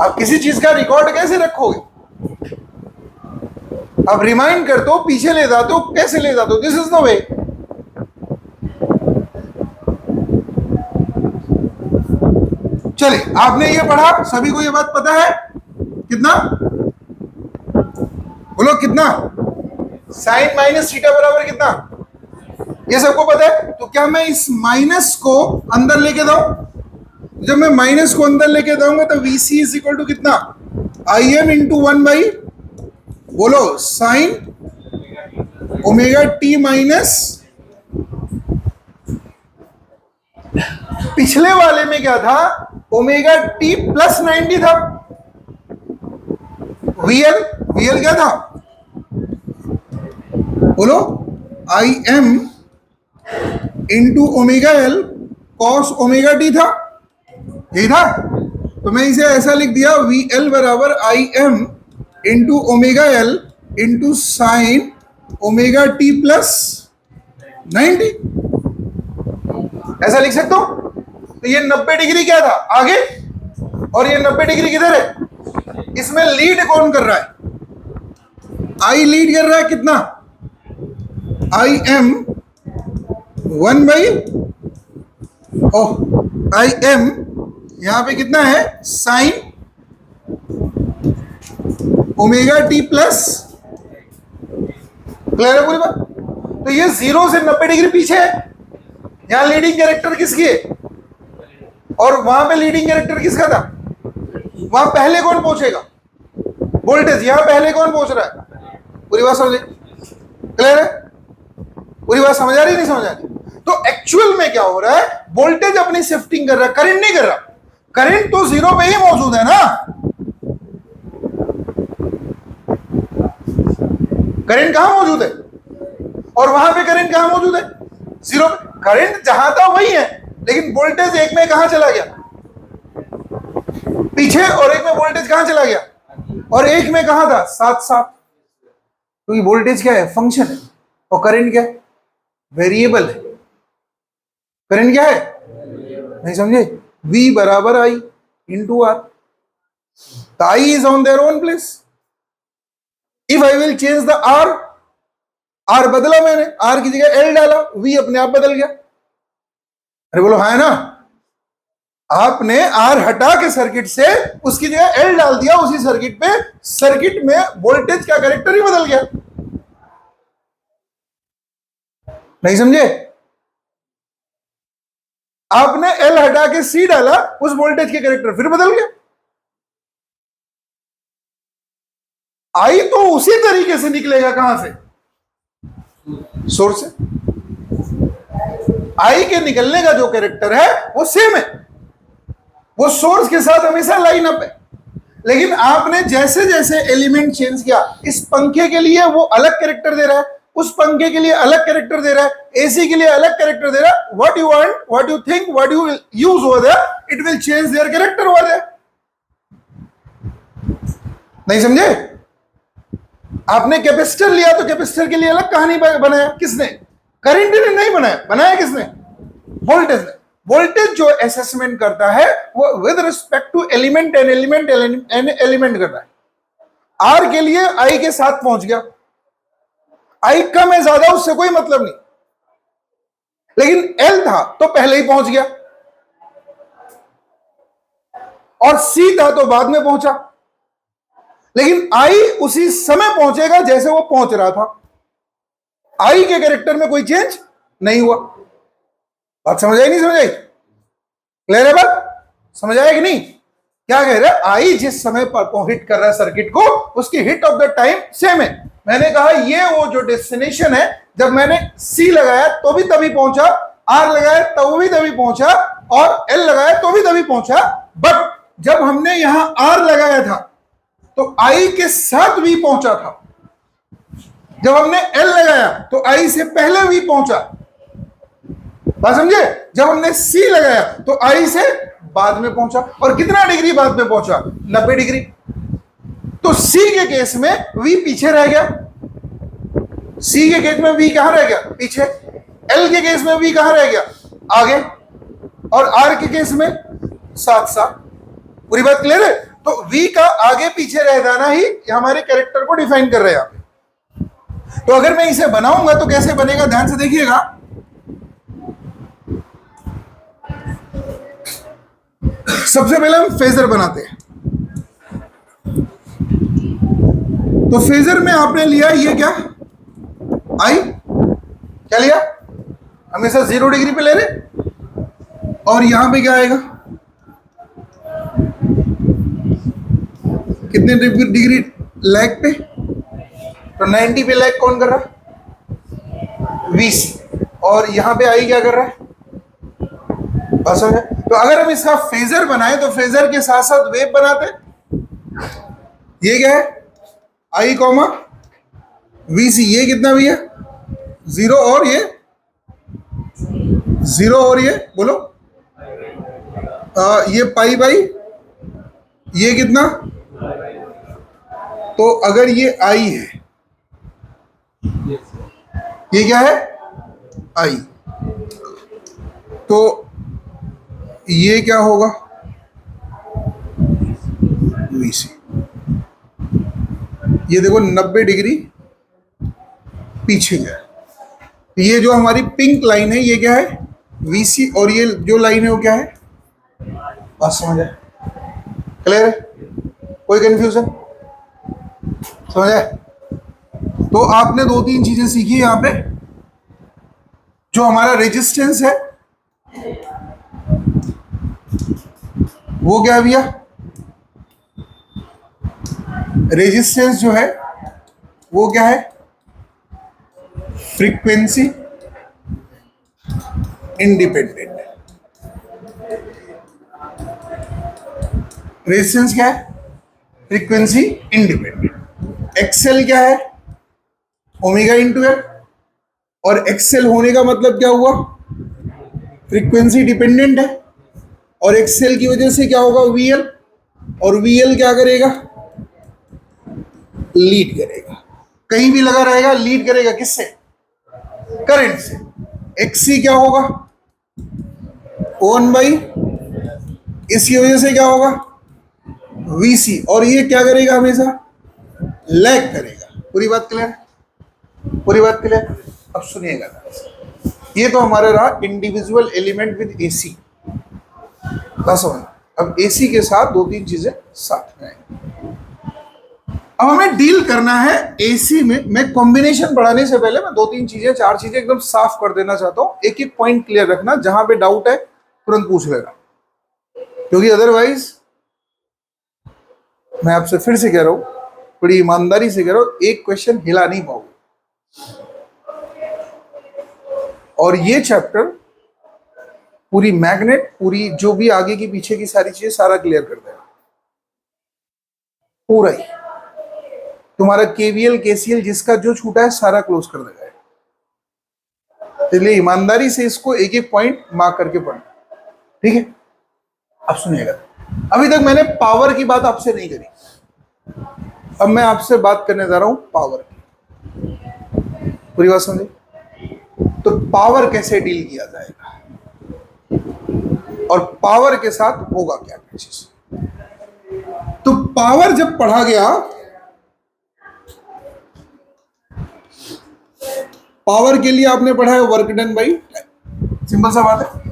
आप किसी चीज का रिकॉर्ड कैसे रखोगे? आप रिमाइंड करते हो, पीछे ले जाते हो, कैसे ले जाते हो? This is the way. चलिए, आपने ये पढ़ा, सभी को ये बात पता है? कितना बोलो, कितना? साइन माइनस थीटा बराबर कितना? ये सबको पता है। तो क्या मैं इस माइनस को अंदर लेके जाऊं? जब मैं माइनस को अंदर लेके जाऊंगा तो VC इज इक्वल टू कितना? IM इंटू 1 बाई, बोलो, साइन ओमेगा टी माइनस, पिछले वाले में क्या था? ओमेगा टी प्लस 90 था। VL क्या था? बोलो, IM into omega L cos omega T था, यही था। तो मैं इसे ऐसा लिख दिया, VL बराबर IM into omega L into sine omega T plus 90, ऐसा लिख सकता हूं। तो ये 90 डिग्री क्या था आगे, और ये 90 डिग्री किधर है, इसमें लीड कौन कर रहा है, आई लीड कर रहा है कितना, I am 1 by I am यहां पे कितना है sign omega T plus, clear है पूरी बात। तो ये 0 से 90 डिग्री पीछे है, यहां लीडिंग कैरेक्टर किसकी है, और वहां पे लीडिंग कैरेक्टर किसका था, वहां पहले कौन पहुंचेगा, वोल्टेज, यहां पहले कौन पहुंच रहा है, पूरी बात समझ, क्लियर है, पूरी बात समझ आ रही नहीं समझ आ रही। तो एक्चुअल में क्या हो रहा है, वोल्टेज अपनी शिफ्टिंग कर रहा है, करंट नहीं कर रहा, करंट तो 0 पे ही मौजूद है ना, करंट कहां मौजूद है, और वहां पे करंट कहां मौजूद है 0 पे, करंट जहां था वही है, लेकिन वोल्टेज एक में कहां चला गया पीछे, और एक में वोल्टेज कहां चला गया, और एक में कहां था साथ साथ। तो ये वोल्टेज क्या है, फंक्शन है, और करंट क्या है, वेरिएबल है। करंट क्या है, नहीं समझे, V बराबर I into R, I is on their own place. If I will change the R, R बदला मैंने, R की जगह L डाला, V अपने आप बदल गया। अरे बोलो हाँ है ना, आपने R हटा के सर्किट से उसकी जगह L डाल दिया, उसी सर्किट पे, सर्किट में वोल्टेज का कैरेक्टर ही बदल गया, नहीं समझे। आपने L हटा के C डाला, उस वोल्टेज के कैरेक्टर फिर बदल गया। I तो उसी तरीके से निकलेगा, कहां से, सोर्स से। I के निकलने का जो कैरेक्टर है वो सेम है, वो सोर्स के साथ हमेशा लाइन अप है। लेकिन आपने जैसे जैसे एलिमेंट चेंज किया, इस पंखे के लिए वो अलग कैरेक्टर दे रहा है, उस पंखे के लिए अलग कैरेक्टर दे रहा है, एसी के लिए अलग कैरेक्टर दे रहा है, what you want, what you think, what you will use over there, it will change their character over there, नहीं समझे। आपने कैपेसिटर लिया तो कैपेसिटर के लिए अलग कहानी बनाया, किसने, करंट ने नहीं बनाया, बनाया किसने, वोल्टेज ने। वोल्टेज जो असेसमेंट करता है वो with respect to element and element कर रहा है। आर के लिए आई के साथ पहुंच गया, आई कम है ज्यादा उससे कोई मतलब नहीं, लेकिन एल था तो पहले ही पहुंच गया, और सी था तो बाद में पहुंचा, लेकिन आई उसी समय पहुंचेगा जैसे वो पहुंच रहा था। आई के कैरेक्टर में कोई चेंज नहीं हुआ। बात समझ आई नहीं समझ आई, क्लियर है बात, समझ आया कि नहीं। क्या कह रहा है, आई जिस समय पर हिट कर रहा है सर्किट को, उसकी hit of the time same है। मैंने कहा ये वो जो डेस्टिनेशन है, जब मैंने सी लगाया तो भी तभी पहुंचा, आर लगाया तो भी तभी पहुंचा, और एल लगाया तो भी तभी पहुंचा। बट जब हमने यहां आर लगाया था तो आई के साथ भी पहुंचा था, जब हमने एल लगाया तो आई से पहले भी पहुंचा, बात समझे। जब हमने सी लगाया तो आई से बाद में पहुंचा, और कितना डिग्री बाद में पहुंचा, 90 डिग्री। तो सी के केस में वी पीछे रह गया, सी के केस में वी कहां रह गया, पीछे। एल के केस में वी कहां रह गया, आगे, और आर के केस में साथ साथ। पूरी बात क्लियर है। तो वी का आगे पीछे रह जाना ही हमारे कैरेक्टर को डिफाइन कर रहे हैं यहाँ पे। तो अगर मैं इसे बनाऊंगा तो कैसे बनेगा, ध्यान से देखिएगा। सबसे पहले हम फेजर बनाते हैं। तो फेजर में आपने लिया ये क्या, आई क्या लिया, हमेशा 0 डिग्री पे ले रहे, और यहां पे क्या आएगा, कितने डिग्री लैग पे, तो 90 पे लैग कौन कर रहा है, वीसी, और यहां पे आई क्या कर रहा है, बस हो गया। तो अगर हम इसका फेजर बनाए तो फेजर के साथ साथ वेव बनाते, ये क्या है, आई कॉमा वीसी, ये कितना भी है 0, और ये 0, और ये बोलो ये पाई बाई ये कितना। तो अगर ये आई है ये क्या है? आई। तो ये क्या होगा? VC। ये देखो 90 डिग्री पीछे गया। ये जो हमारी पिंक लाइन है ये क्या है? VC। और ये जो लाइन है वो क्या है? बात समझ आए? क्लियर है? कोई कंफ्यूजन? समझ आए? तो आपने दो तीन चीजें सीखी यहां पे। जो हमारा रेजिस्टेंस है वो क्या है भैया? रेजिस्टेंस जो है वो क्या है? Frequency independent. रेजिस्टेंस क्या है? Frequency independent. एक्सेल क्या है? Omega into L. और एक्सेल होने का मतलब क्या हुआ? फ्रीक्वेंसी डिपेंडेंट है। और एक्सेल की वजह से क्या होगा? VL। और VL क्या करेगा? लीड करेगा। कहीं भी लगा रहेगा, लीड करेगा किससे? करंट से। XC क्या होगा? ओन बाई, इसकी वजह से क्या होगा? VC। और ये क्या करेगा? हमेशा लैग करेगा। पूरी बात क्लियर? पूरी बात क्लियर? अब सुनिएगा, ये तो हमारा रहा इंडिविजुअल एलिमेंट विद AC। बस अब AC के साथ दो तीन चीजें साथ में आएंगी। अब हमें डील करना है AC में। मैं कॉम्बिनेशन बढ़ाने से पहले मैं दो तीन चीजें, चार चीजें एकदम साफ कर देना चाहता हूं। एक एक पॉइंट क्लियर रखना, जहां पे डाउट है तुरंत पूछ लेना, क्योंकि अदरवाइज मैं आपसे फिर से कह रहा हूं, बड़ी ईमानदारी से कह रहा हूं, एक क्वेश्चन हिला नहीं पाओगे। और ये चैप्टर पूरी मैग्नेट, पूरी जो भी आगे की पीछे की सारी चीजें सारा क्लियर कर देगा, पूरा ही। तुम्हारा KVL KCL जिसका जो छूटा है सारा क्लोज कर देगा। इसलिए ईमानदारी से इसको एक एक पॉइंट मार्क करके पढ़ना, ठीक है? अब सुनिएगा, अभी तक मैंने पावर की बात आपसे नहीं करी, अब मैं आपसे बात करने जा रहा हूं पावर की। पूरी बात समझे? तो पावर कैसे डील किया जाएगा और पावर के साथ होगा क्या क्या चीज। तो पावर जब पढ़ा गया, पावर के लिए आपने पढ़ा है work done by time. Simple सा बात है,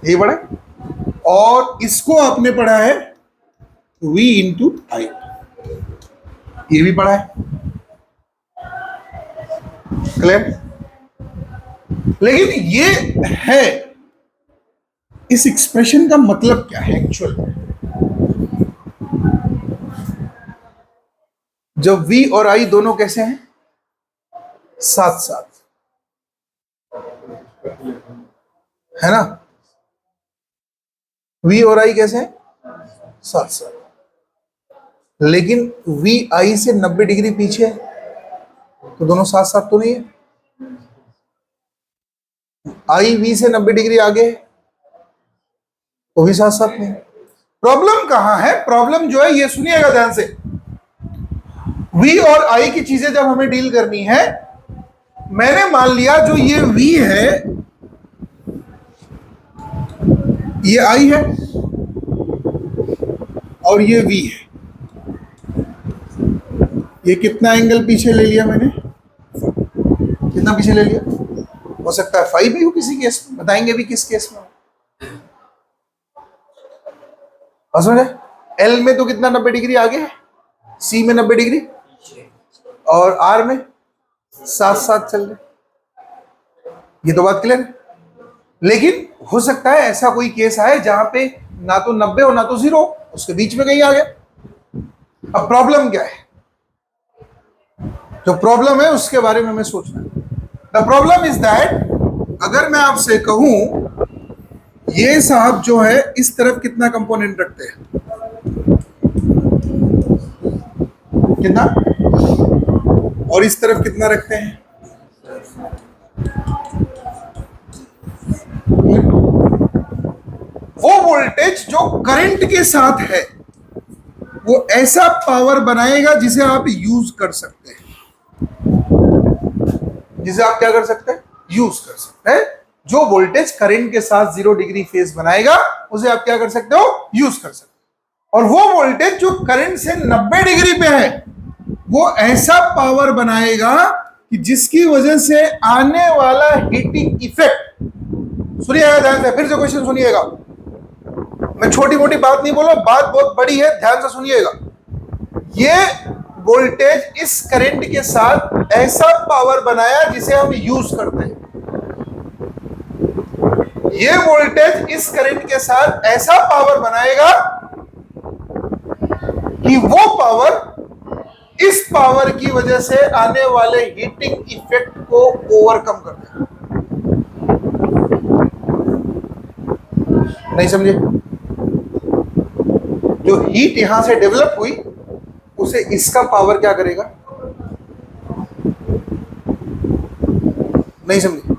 यही पढ़ा है। और इसको आपने पढ़ा है V इंटू आई, ये भी पढ़ा है। क्लियर? लेकिन ये है, इस एक्सप्रेशन का मतलब क्या है एक्चुअल में? जब V और I दोनों कैसे हैं? साथ साथ, है ना? V और I कैसे हैं? साथ साथ। लेकिन V I से 90 डिग्री पीछे है, तो दोनों साथ साथ तो नहीं है। I V से 90 डिग्री आगे है, तो भी साथ साथ नहीं। प्रॉब्लम कहां है? प्रॉब्लम जो है, ये सुनिएगा ध्यान से, V और I की चीजें जब हमें डील करनी है, मैंने मान लिया जो ये V है ये I है और ये V है। ये कितना एंगल पीछे ले लिया मैंने? कितना पीछे ले लिया? हो सकता है 5 भी हो किसी केस में, बताएंगे भी किस केस में। समझे? L में तो कितना 90 डिग्री आगे है, C में 90 डिग्री, और R में साथ साथ चल रहे। ये तो बात क्लियर है। लेकिन हो सकता है ऐसा कोई केस आए जहां पे ना तो 90 हो ना तो 0, उसके बीच में कहीं आ गया। अब प्रॉब्लम क्या है? जो प्रॉब्लम है उसके बारे में हमें सोचना है। द प्रॉब्लम इज दैट, अगर मैं आपसे कहूं ये साहब जो है इस तरफ कितना कंपोनेंट रखते हैं, कितना, और इस तरफ कितना रखते हैं, वो वोल्टेज जो करंट के साथ है वो ऐसा पावर बनाएगा जिसे आप यूज कर सकते हैं। जिसे आप क्या कर सकते हैं, यूज कर सकते हैं। जो वोल्टेज करंट के साथ 0 डिग्री फेज बनाएगा उसे आप क्या कर सकते हो, यूज कर सकते हो। और वो वोल्टेज जो करंट से 90 डिग्री पे है वो ऐसा पावर बनाएगा कि जिसकी वजह से आने वाला हीटिंग इफेक्ट, सुनिएगा ध्यान से, फिर से क्वेश्चन सुनिएगा, मैं छोटी मोटी बात नहीं बोला, बात बहुत बड़ी है, ध्यान से सुनिएगा। ये वोल्टेज इस करंट के साथ ऐसा पावर बनाया जिसे हम यूज करते हैं। ये वोल्टेज इस करंट के साथ ऐसा पावर बनाएगा कि वो पावर इस पावर की वजह से आने वाले हीटिंग इफेक्ट को ओवरकम कर देगा। नहीं समझे? जो हीट यहां से डेवलप हुई उसे इसका पावर क्या करेगा, नहीं समझे?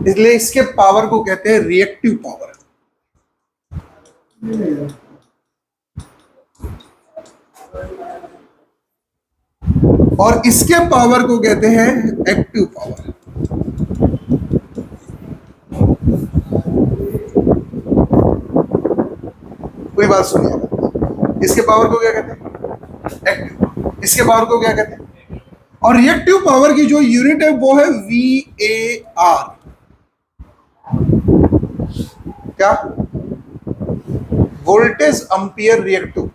इसलिए इसके पावर को कहते हैं रिएक्टिव पावर। और इसके पावर को कहते हैं एक्टिव पावर। कोई बात सुनिए, इसके पावर को क्या कहते हैं, एक्टिव। इसके पावर को क्या कहते हैं, और रिएक्टिव पावर की जो यूनिट है वो है VAR। क्या? Voltage ampere reactive.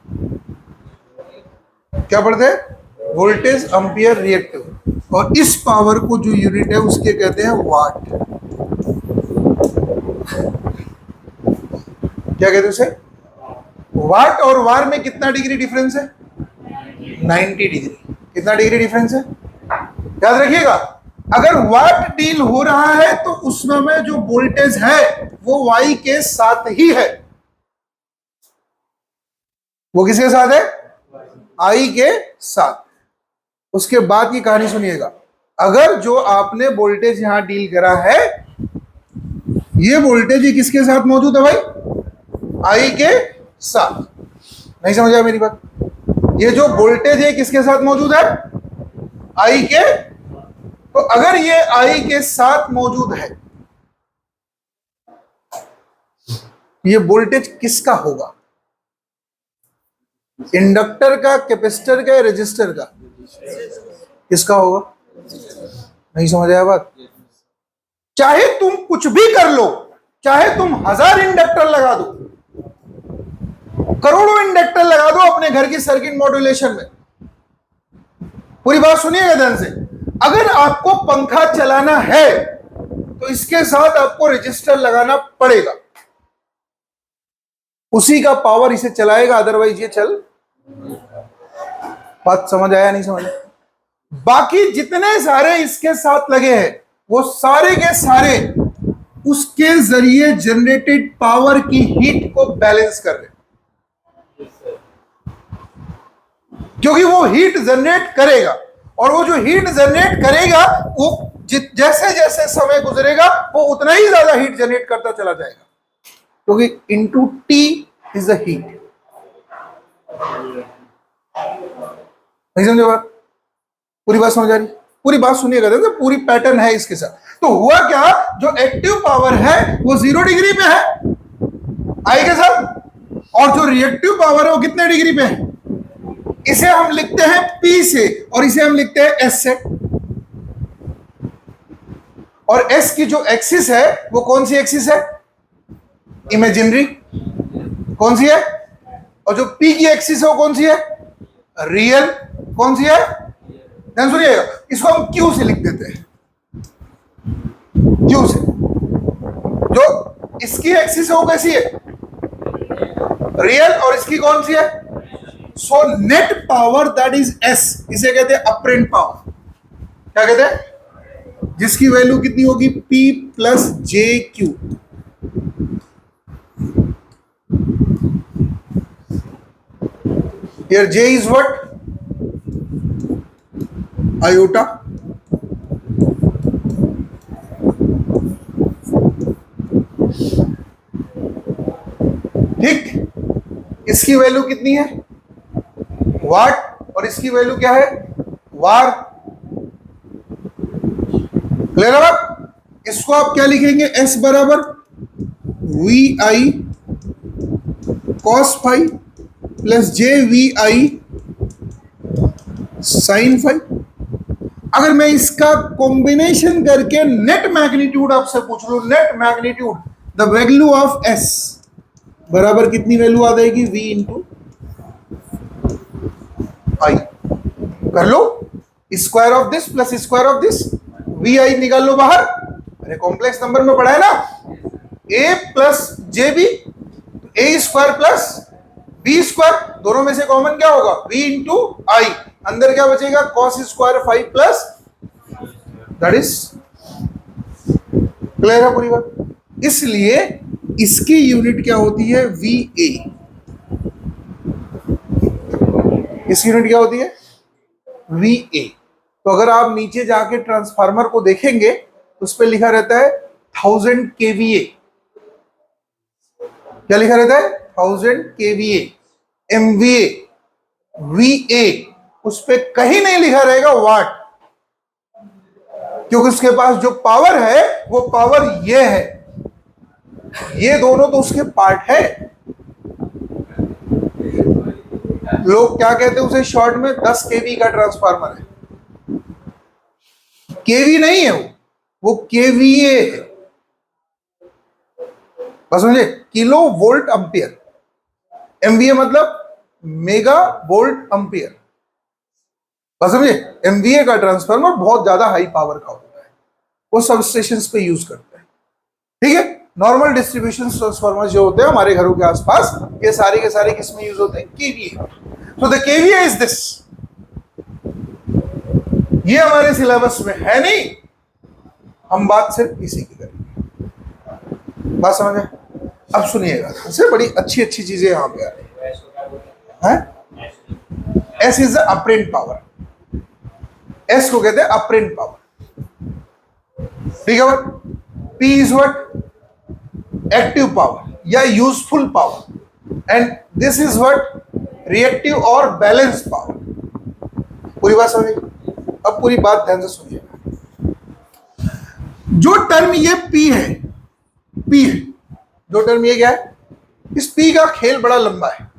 क्या पढ़ते हैं? Voltage ampere reactive. और इस पावर को जो यूनिट है उसके कहते हैं वाट। क्या कहते हैं उसे? वाट। और वार में कितना डिग्री डिफरेंस है? 90 डिग्री। कितना डिग्री डिफरेंस है? याद रखिएगा, अगर वाट डील हो रहा है तो उसमें जो वोल्टेज है वो वाई के साथ ही है। वो किसके साथ है? आई के साथ। उसके बाद की कहानी सुनिएगा। अगर जो आपने वोल्टेज यहां डील करा है, ये वोल्टेज ही किसके साथ मौजूद है भाई? आई के साथ। नहीं समझा मेरी बात? ये जो वोल्टेज है किसके साथ मौजूद है? आई के। तो अगर ये आई के साथ मौजूद है, ये वोल्टेज किसका होगा? इंडक्टर का, कैपेसिटर का, रेजिस्टर का? किसका होगा? नहीं समझ आया बात? चाहे तुम कुछ भी कर लो, चाहे तुम 1000 इंडक्टर लगा दो, करोड़ों इंडक्टर लगा दो अपने घर की सर्किट मॉड्यूलेशन में, पूरी बात सुनिएगा ध्यान से, अगर आपको पंखा चलाना है तो इसके साथ आपको रजिस्टर लगाना पड़ेगा। उसी का पावर इसे चलाएगा, अदरवाइज ये चल। बात समझ आया? नहीं समझ? बाकी जितने सारे इसके साथ लगे हैं वो सारे के सारे उसके जरिए जनरेटेड पावर की हीट को बैलेंस कर रहे, क्योंकि वो हीट जनरेट करेगा। और वो जो हीट जनरेट करेगा वो जैसे जैसे समय गुजरेगा वो उतना ही ज्यादा हीट जनरेट करता चला जाएगा, क्योंकि into T is the heat. नहीं समझे बात? पूरी बात समझ आ रही? पूरी बात सुनिएगा, देखो पूरी पैटर्न है इसके साथ। तो हुआ क्या, जो एक्टिव पावर है वो 0 डिग्री पे है आई के साथ, और जो रिएक्टिव पावर है वो कितने डिग्री पे है? इसे हम लिखते हैं P से और इसे हम लिखते हैं S से। और S की जो एक्सिस है वो कौन सी एक्सिस है? इमेजिनरी। कौन सी है? और जो P की एक्सिस है वो कौन सी है? रियल। कौन सी है? ध्यान सुनिएगा, इसको हम Q से लिख देते हैं, Q से। जो इसकी एक्सिस है वो कैसी है? रियल। और इसकी कौन सी है? So net power that is S, इसे कहते हैं अपरेंट पावर। क्या कहते हैं? जिसकी वैल्यू कितनी होगी? P plus JQ। Here J is what? Iota. ठीक, इसकी वैल्यू कितनी है? वाट। और इसकी वैल्यू क्या है? वार। क्लियर है बात? इसको आप क्या लिखेंगे? एस बराबर V I cos phi plus J V I sine phi. अगर मैं इसका कॉम्बिनेशन करके नेट मैग्नीट्यूड आपसे पूछ लू, net magnitude the value of S बराबर कितनी वैल्यू आ जाएगी? v into I. कर लो, square of this plus square of this, V I निकाल लो बाहर। अरे कॉम्प्लेक्स नंबर में पढ़ा है ना, a plus J B, A square plus B square, दोनों में से कॉमन क्या होगा? v into I. अंदर क्या बचेगा? Cos square five plus, that is clear है पूरी बात? इसलिए इसकी यूनिट क्या होती है? V A. इसकी यूनिट क्या होती है? V A. तो अगर आप नीचे जाके ट्रांसफार्मर को देखेंगे तो उस पर लिखा रहता है 1000 केवीए। क्या लिखा रहता है? 1000 केवीए, एमवीए, वीए। उस पर कहीं नहीं लिखा रहेगा वाट, क्योंकि उसके पास जो पावर है वो पावर ये है, ये दोनों तो उसके पार्ट है। लोग क्या कहते हैं उसे शॉर्ट में? 10 केवी का ट्रांसफार्मर है। केवी नहीं है वो केवीए है। बस समझे? Kilo volt ampere. एमवीए मतलब मेगा वोल्ट अंपियर। बस समझे? एमवीए का ट्रांसफार्मर बहुत ज्यादा हाई पावर का होता है, वो सब स्टेशन पे यूज करते हैं। ठीक है? नॉर्मल डिस्ट्रीब्यूशन ट्रांसफार्मर जो होते हैं हमारे घरों के आसपास, ये सारे के सारे किसमें यूज होते हैं? केवीए। तो द केवीए इज दिस। ये हमारे सिलेबस में है नहीं, हम बात सिर्फ इसी की करेंगे। बात समझ में? अब सुनिएगा, इससे बड़ी अच्छी अच्छी चीजें यहां पे आ रही हैं। S is the apparent power. S को कहते हैं अपरेंट पावर। ठीक है बात? P is what? Active power या useful power, and this is what? Reactive और बैलेंस पावर। पूरी बात समझिए? अब पूरी बात ध्यान से सुनिएगा। जो टर्म ये पी है, पी है, जो टर्म ये क्या है? इस पी का खेल बड़ा लंबा है।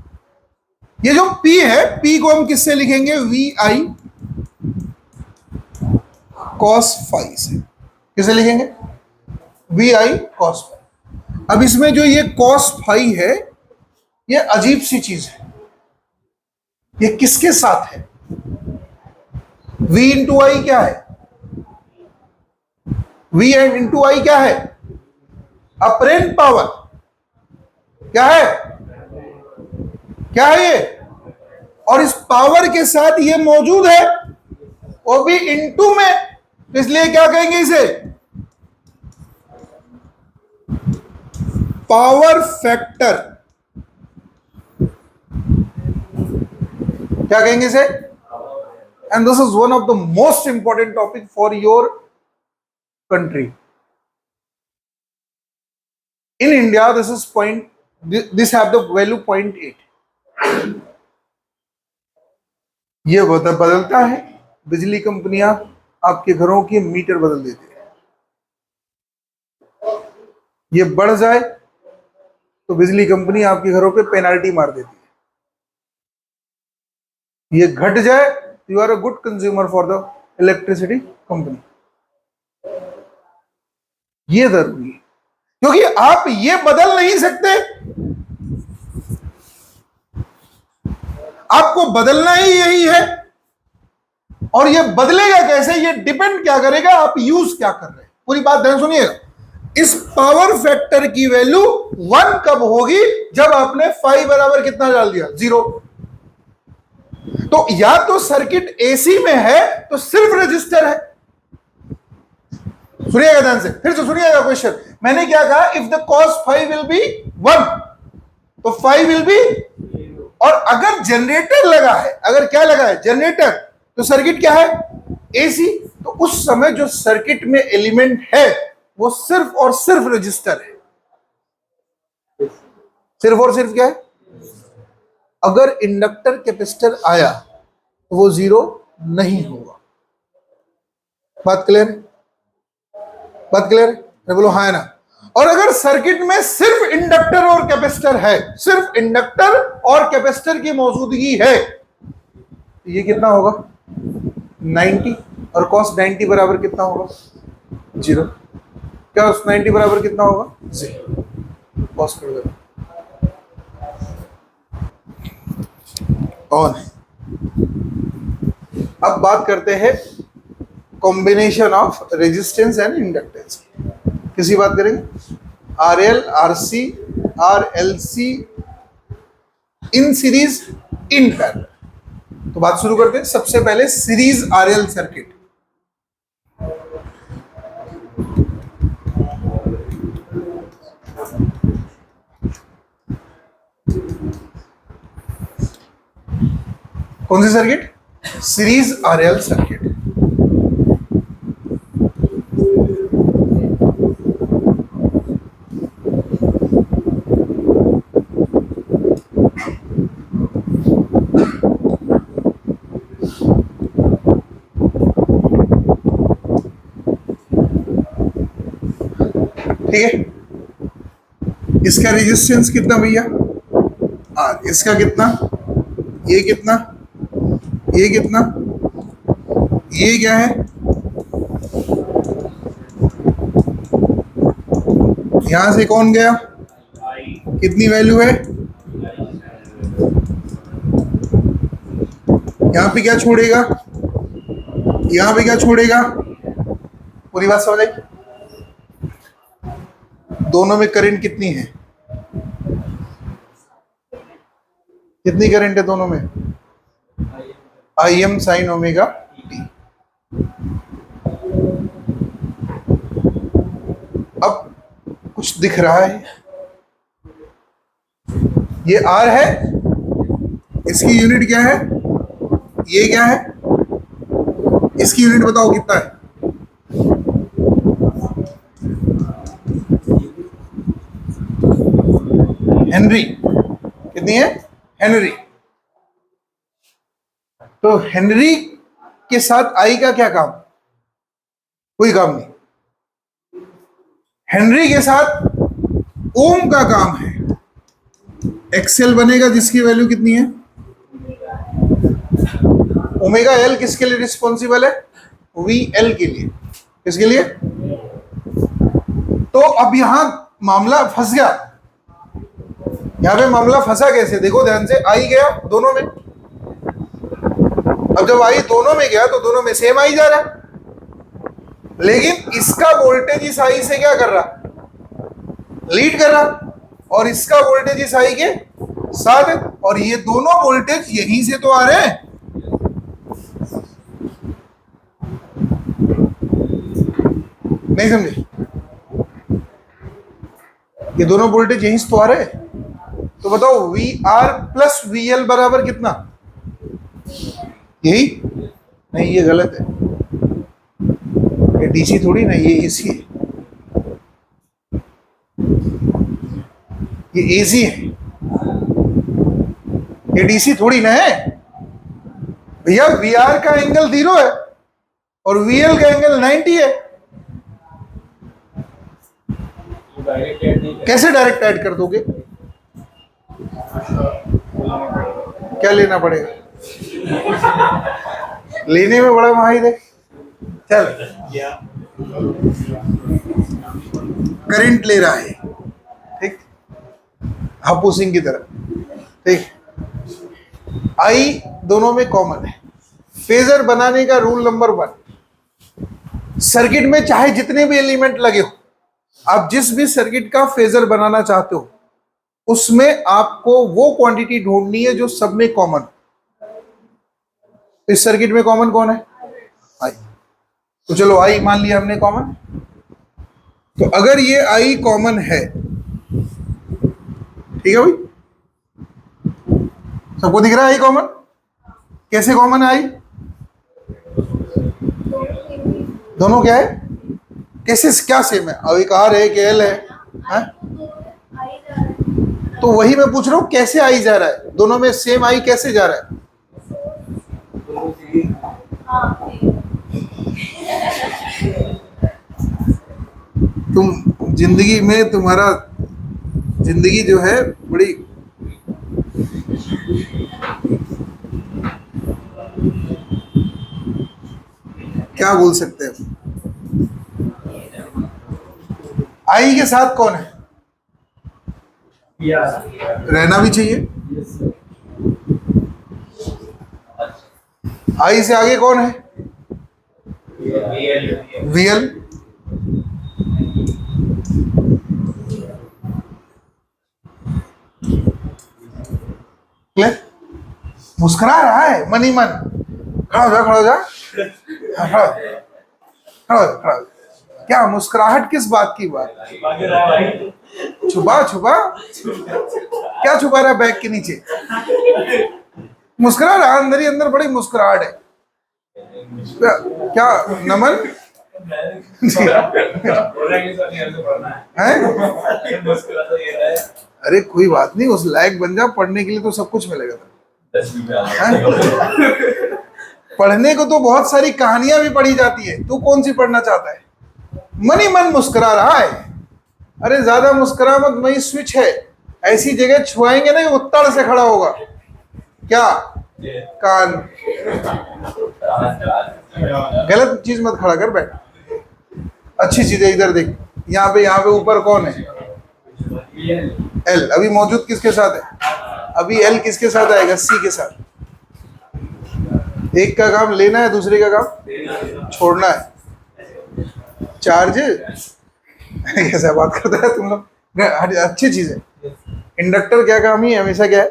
ये जो पी है, पी को हम किससे लिखेंगे? वी आई कॉस फाई से। किसे लिखेंगे? V I cos phi. अब इसमें जो ये कॉस फाई है, ये अजीब सी चीज है। ये किसके साथ है? v इंटू आई क्या है? v एंड इंटू आई क्या है? Apparent power. क्या है? क्या है ये? और इस पावर के साथ ये मौजूद है, वो भी इंटू में, इसलिए क्या कहेंगे इसे? Power factor. क्या कहेंगे इसे? And this is one of the most important topic for your country. In India this is point, this have the value 0.8। ये बदलता है, बिजली कंपनियां आपके घरों के मीटर बदल देती है। ये बढ़ जाए तो बिजली कंपनी आपके घरों पे पेनाल्टी मार देती है। ये घट जाए तो you are a good consumer for the electricity company. ये जरूरी है, क्योंकि आप ये बदल नहीं सकते। आपको बदलना ही यही है, और ये बदलेगा कैसे? ये डिपेंड क्या करेगा? आप यूज क्या कर रहे हैं। पूरी बात ध्यान सुनिएगा। इस पावर फैक्टर की वैल्यू 1 कब होगी? जब आपने 5 बराबर कितना डाल दिया? 0। तो या तो सर्किट एसी में है तो सिर्फ रजिस्टर है। सुनिएगा ध्यान से, फिर से सुनिएगा क्वेश्चन। मैंने क्या कहा? If the cos 5 will be 1, तो 5 विल बी, और अगर जनरेटर लगा है, अगर क्या लगा है? जनरेटर, तो सर्किट क्या है? एसी। तो उस समय जो सर्किट में एलिमेंट है वो सिर्फ और सिर्फ रजिस्टर है। सिर्फ और सिर्फ क्या है? अगर इंडक्टर कैपेसिटर आया तो वो 0 नहीं होगा। बात क्लियर है? बात क्लियर है? बोलो हाँ है ना। और अगर सर्किट में सिर्फ इंडक्टर और कैपेसिटर है, सिर्फ इंडक्टर और कैपेसिटर की मौजूदगी है, तो ये कितना होगा 90, और कॉस 90 बराबर कितना होगा 0। क्या उस 90 बराबर कितना होगा 0। कॉस कर दो ऑन। अब बात करते हैं combination of resistance and inductance. किसी बात करेंगे R L R C R L C in series in parallel. तो बात शुरू करते हैं। सबसे पहले सीरीज आर एल सर्किट। कौन सी circuit? Series R L circuit. ठीक है, इसका रेजिस्टेंस कितना भैया आर, इसका कितना, ये कितना, ये कितना, ये क्या है, यहां से कौन गया, कितनी वैल्यू है, यहां पे क्या छोड़ेगा, यहां पे क्या छोड़ेगा, पूरी बात समझ आई? दोनों में करंट कितनी है, कितनी करंट है दोनों में, I am sine omega T. अब कुछ दिख रहा है, ये आर है, इसकी यूनिट क्या है, ये क्या है, इसकी यूनिट बताओ कितना है, हेनरी। कितनी है, हेनरी। तो हेनरी के साथ आई का क्या काम, कोई काम नहीं। हेनरी के साथ ओम का काम है। एक्सेल बनेगा जिसकी वैल्यू कितनी है, ओमेगा एल किसके लिए रिस्पॉन्सिबल है, वी एल के लिए। किसके लिए? तो अब यहां मामला फंस गया। यहां पे मामला फंसा कैसे, देखो ध्यान से, आई गया दोनों में। अब जब आई दोनों में गया तो दोनों में सेम आई जा रहा है, लेकिन इसका वोल्टेज इस आई से क्या कर रहा, लीड कर रहा, और इसका वोल्टेज इस आई के साथ है, और ये दोनों वोल्टेज यहीं से तो आ रहे हैं। नहीं समझे? ये दोनों वोल्टेज यहीं से तो आ रहे हैं। तो बताओ V R plus V L बराबर कितना, यही? नहीं, ये गलत है, ये डीसी थोड़ी ना, ये एसी है, ये एसी है, ये डीसी थोड़ी ना है भैया। वी आर का एंगल 0 है और वी एल का एंगल 90 है। कैसे डायरेक्ट ऐड कर दोगे, क्या लेना पड़ेगा, लेने में बड़ा माहिर है। चल, करंट ले रहा है, ठीक, हापुसिंग की तरह, ठीक। आई दोनों में कॉमन है। फेजर बनाने का रूल नंबर 1, सर्किट में चाहे जितने भी एलिमेंट लगे हो, आप जिस भी सर्किट का फेजर बनाना चाहते हो, उसमें आपको वो क्वांटिटी ढूंढनी है जो सब में कॉमन। इस सर्किट में कॉमन कौन है, आई। तो चलो आई मान लिया हमने कॉमन। तो अगर ये आई कॉमन है, ठीक है भाई, सबको दिख रहा है आई कॉमन? कैसे कॉमन है आई, दोनों क्या है, कैसे, क्या सेम है, अब एक आर है कि एल है? तो वही मैं पूछ रहा हूं, कैसे आई जा रहा है, दोनों में सेम आई कैसे जा रहा है? जिंदगी में तुम्हारा जिंदगी जो है बड़ी क्या बोल सकते हैं, आई के साथ कौन है? रहना भी चाहिए। आई से आगे कौन है? वीएल। मुस्कुरा रहा है मन ही मन। खड़ा हो जा, खड़ा हो जा, खड़ा खड़ा खड़ा। क्या मुस्कुराहट किस बात की बात? छुपा छुपा क्या छुपा रहा है बैग के नीचे? मुस्कुरा रहा, अंदर ही अंदर बड़ी मुस्कुराहट है। क्या नमन है? अरे कोई बात नहीं, उस लायक बन जा, पढ़ने के लिए तो सब कुछ मिलेगा। पढ़ने को तो बहुत सारी कहानियां भी पढ़ी जाती है, तू कौन सी पढ़ना चाहता है? मन ही मन मुस्कुरा रहा है। अरे ज्यादा मुस्कुरा मत, वही स्विच है, ऐसी जगह छुआएंगे ना कि उत्तर से खड़ा होगा। क्या कान? गलत चीज मत खड़ा कर बैठ, अच्छी चीज है। इधर देख, यहाँ पे ऊपर कौन है? एल। अभी मौजूद किसके साथ है? अभी एल किसके साथ आएगा? सी के साथ। एक का काम लेना है, दूसरे का काम छोड़ना है। चार्ज कैसा बात करता है तुम लोग, अच्छी चीज है। इंडक्टर क्या काम ही हमेशा क्या है?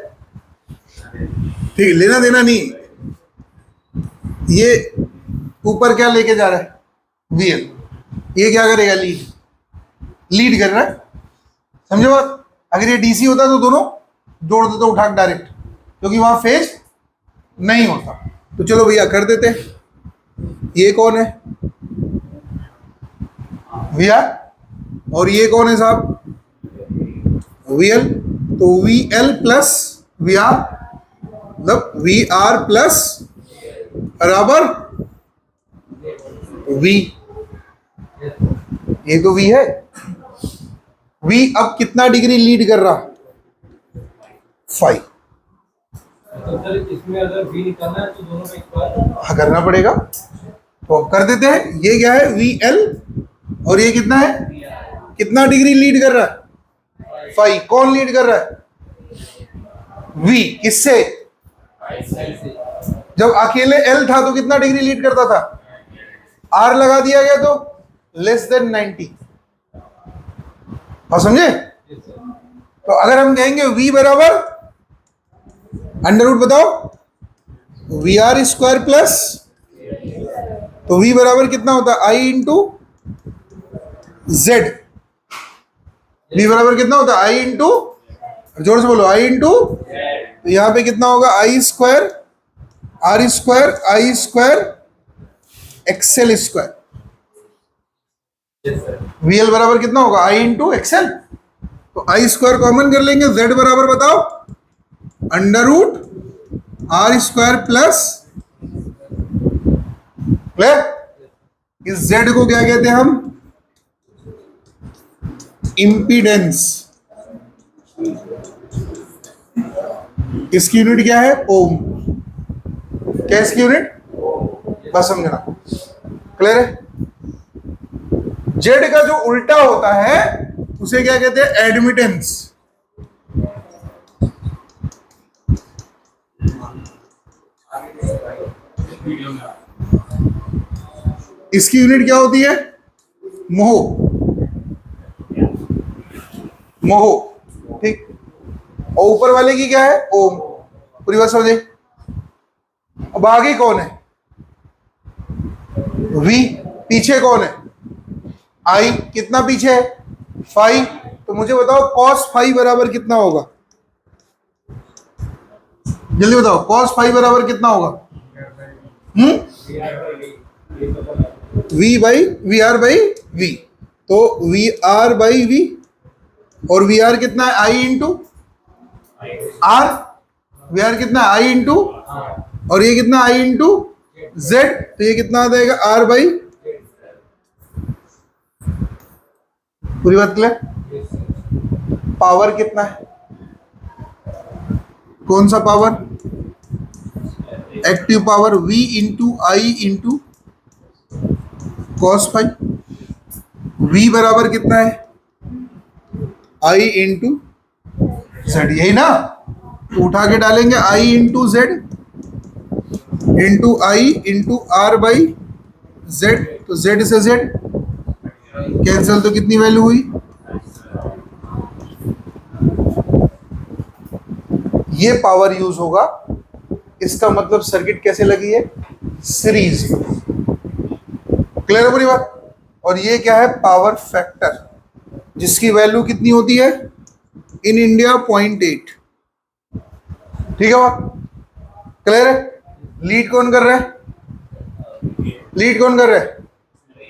ठीक, लेना देना नहीं। ये ऊपर क्या लेके जा रहा है? वीएल। ये क्या करेगा? लीड कर रहा है। समझो बात? अगर ये डीसी होता तो दोनों जोड़ देते उठा के डायरेक्ट, क्योंकि वहां फेज नहीं होता। तो चलो भैया कर देते। ये कौन है? वीआर। और ये कौन है साहब? वीएल। तो वीएल प्लस वीआर, मतलब वीआर प्लस बराबर वी। ये तो वी है। वी अब कितना डिग्री लीड कर रहा? 5। इसमें अगर वी निकालना है तो दोनों में एक बार करना पड़ेगा, तो कर देते हैं। ये क्या है? V L. और ये कितना है? कितना डिग्री लीड कर रहा है? 5। कौन लीड कर रहा है? वी। किससे? जब अकेले एल था तो कितना डिग्री लीड करता था? आर लगा दिया गया तो लेस देन 90। और समझे? तो अगर हम कहेंगे v बराबर अंडर रूट, बताओ, वी आर स्क्वायर प्लस, तो v बराबर कितना होता है? I into Z. v बराबर कितना होता है? आई इंटू, जोर से बोलो, आई इंटू, तो यहां पे कितना होगा? I square R square I square XL square. VL बराबर कितना होगा? I into XL. तो आई स्क्वायर कॉमन कर लेंगे। जेड बराबर बताओ, under root R square plus, इस जेड को क्या कहते हैं हम? इंपीडेंस। इसकी यूनिट क्या है? ओम। क्या इसकी यूनिट? बस समझना, क्लियर है? जेड का जो उल्टा होता है उसे क्या कहते हैं? एडमिटेंस। इसकी यूनिट क्या होती है? मोह। मोह, ठीक। और ऊपर वाले की क्या है? ओम। पूरी बात समझे? अब आगे कौन है? वी। पीछे कौन है? आई। कितना पीछे है? 5। तो मुझे बताओ cos 5 बराबर कितना होगा? जल्दी बताओ, cos 5 बराबर कितना होगा? V by V R by V. तो वी आर बाई वी, और वी आर कितना है? I into R. V R कितना है? आई इंटू, और ये कितना? I into Z. तो ये कितना आ जाएगा? आर बाई, पूरी बात क्लियर? पावर कितना है? कौन सा power? Active power V into I into cos five. V बराबर कितना है? I इंटू जेड, यही ना? तो उठा के डालेंगे I into Z into I into R by Z, तो जेड से जेड कैंसिल, तो कितनी वैल्यू हुई? ये पावर यूज होगा, इसका मतलब सर्किट कैसे लगी है? सीरीज। क्लियर है पूरी बात? और ये क्या है? पावर फैक्टर, जिसकी वैल्यू कितनी होती है इन इंडिया? 0.8। ठीक है बात? क्लियर है? लीड कौन कर रहा है? लीड कौन कर रहा है?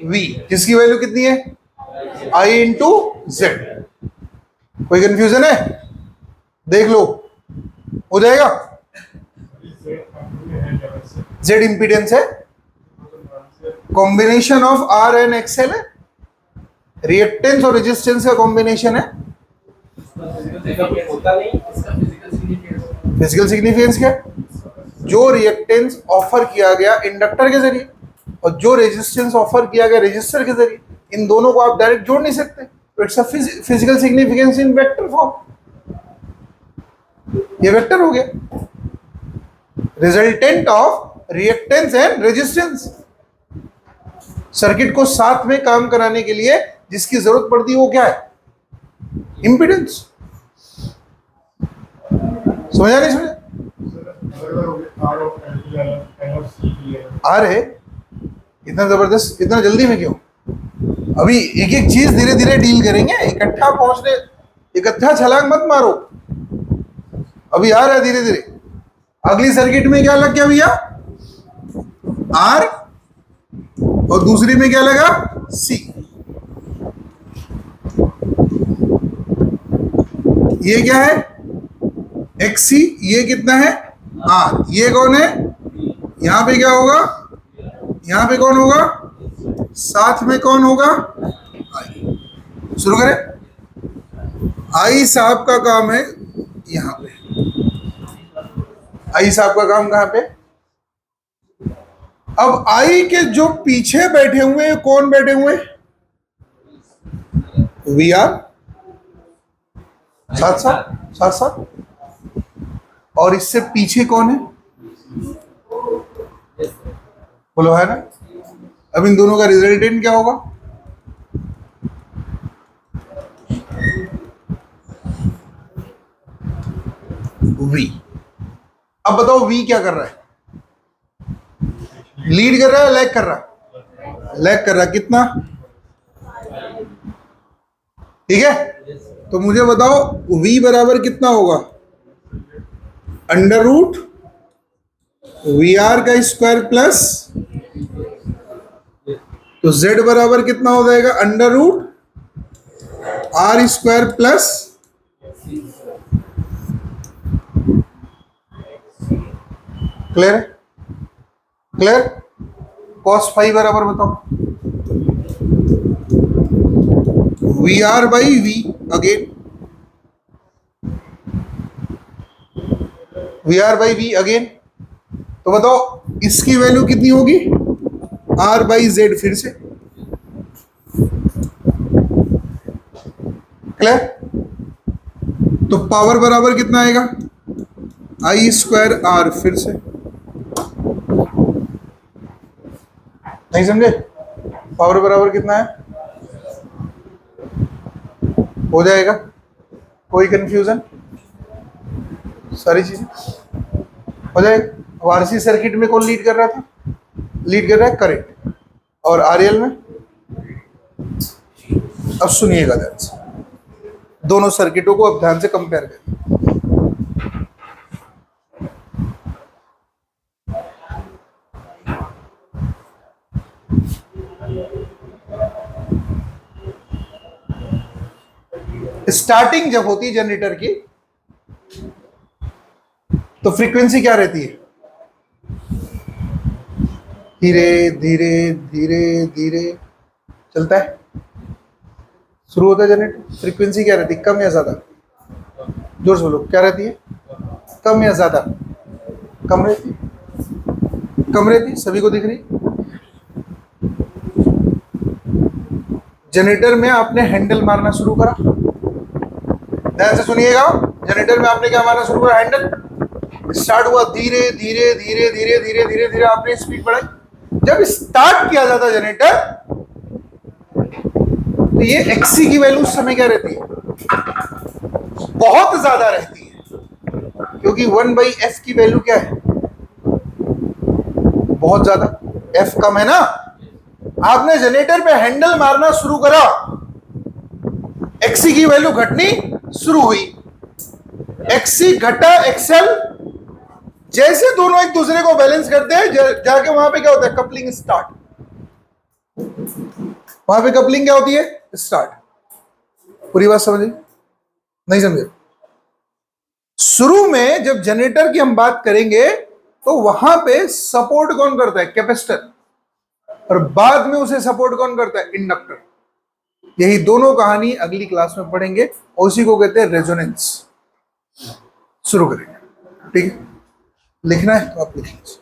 V, जिसकी वैल्यू कितनी है? I into Z. कोई कंफ्यूजन है? देख लो, हो जाएगा। Z इंपीडेंस है, combination of R and XL है, रिएक्टेंस और रेजिस्टेंस का कॉम्बिनेशन है। होता नहीं इसका फिजिकल सिग्निफिकेंस क्या? जो रिएक्टेंस ऑफर किया गया इंडक्टर के जरिए और जो रेजिस्टेंस ऑफर किया गया रेजिस्टर के जरिए, इन दोनों को आप डायरेक्ट जोड़ नहीं सकते, तो it's a physical significance in vector form. ये वेक्टर हो गया, resultant of reactance and resistance. Circuit को साथ में काम कराने के लिए जिसकी जरूरत पड़ती है वो क्या है? इंपीडेंस। समझा नहीं समझा? आ रहे इतना जबरदस्त, इतना जल्दी में क्यों? अभी एक एक चीज धीरे धीरे डील करेंगे, इकट्ठा पहुंचने, इकट्ठा छलांग मत मारो। अभी आ रहा है धीरे धीरे। अगली सर्किट में क्या लग गया भैया? आर, और दूसरी में क्या लगा? सी। ये क्या है? एक्स सी। ये कितना है? आर। ये कौन है? यहां पे क्या होगा? यहां पे कौन होगा? साथ में कौन होगा? आई। शुरू करें। आई साहब का काम है यहां पे। आई साहब का काम कहां पे? अब आई के जो पीछे बैठे हुए हैं, कौन बैठे हुए? V R. साथ साथ साथ साथ। और इससे पीछे कौन है? बोलो, है ना? अब इन दोनों का रिजल्टेंट क्या होगा? वी। अब बताओ वी क्या कर रहा है? लीड कर रहा है, लैग कर रहा है? लैग कर रहा है। कितना? ठीक है, तो मुझे बताओ v बराबर कितना होगा? अंडर रूट वी आर का स्क्वायर प्लस, तो z बराबर कितना हो जाएगा? Under root R square plus clear? Clear? Cos five बराबर बताओ? V R by V, again V R by V again. तो बताओ इसकी वैल्यू कितनी होगी? आर बाई जेड फिर से। क्लियर? तो पावर बराबर कितना आएगा? आई स्क्वायर आर फिर से। नहीं समझे? पावर बराबर कितना है? हो जाएगा? कोई कंफ्यूजन? सारी चीजें हो जाएगा। अब आरसी सर्किट में कौन लीड कर रहा था? लीड कर रहा है करंट। और आरएल में? अब सुनिएगा ध्यान से, दोनों सर्किटों को अब ध्यान से कंपेयर करें। स्टार्टिंग जब होती है जनरेटर की, तो फ्रीक्वेंसी क्या रहती है? धीरे धीरे धीरे धीरे चलता है। शुरू होता है जनरेटर, फ्रीक्वेंसी क्या रहती है, कम या ज्यादा? जोर से बोलो, क्या रहती है? कम या ज्यादा? कम रहती है, कम रहती है, सभी को दिख रही? जनरेटर में आपने हैंडल मारना शुरू करा, ध्यान से सुनिएगा, जनरेटर में आपने क्या मारना शुरू करा? हैंडल। स्टार्ट हुआ, धीरे धीरे धीरे धीरे धीरे धीरे धीरे आपने स्पीड बढ़ाई। जब स्टार्ट किया जाता जनरेटर, तो ये एक्सी की वैल्यू उस समय क्या रहती है? बहुत ज्यादा रहती है, क्योंकि 1/f की वैल्यू क्या है? बहुत ज्यादा। f कम है ना, आपने जनरेटर पे हैंडल मारना शुरू करा, एक्सी की वैल्यू घटनी शुरू हुई, एक्सी घटा एक्सएल, जैसे दोनों एक दूसरे को बैलेंस करते हैं, जाके वहां पे क्या होता है? Coupling start. वहां पे कपलिंग क्या होती है? स्टार्ट। पूरी बात समझे? नहीं समझे? शुरू में जब जनरेटर की हम बात करेंगे तो वहां पे सपोर्ट कौन करता है? कैपेसिटर। और बाद में उसे सपोर्ट कौन करता है? इंडक्टर। यही दोनों कहानी अगली क्लास में पढ़ेंगे, और उसी को कहते हैं रेजोनेंस। शुरू करेंगे, ठीक है? लिखना है तो आप लिख लीजिए।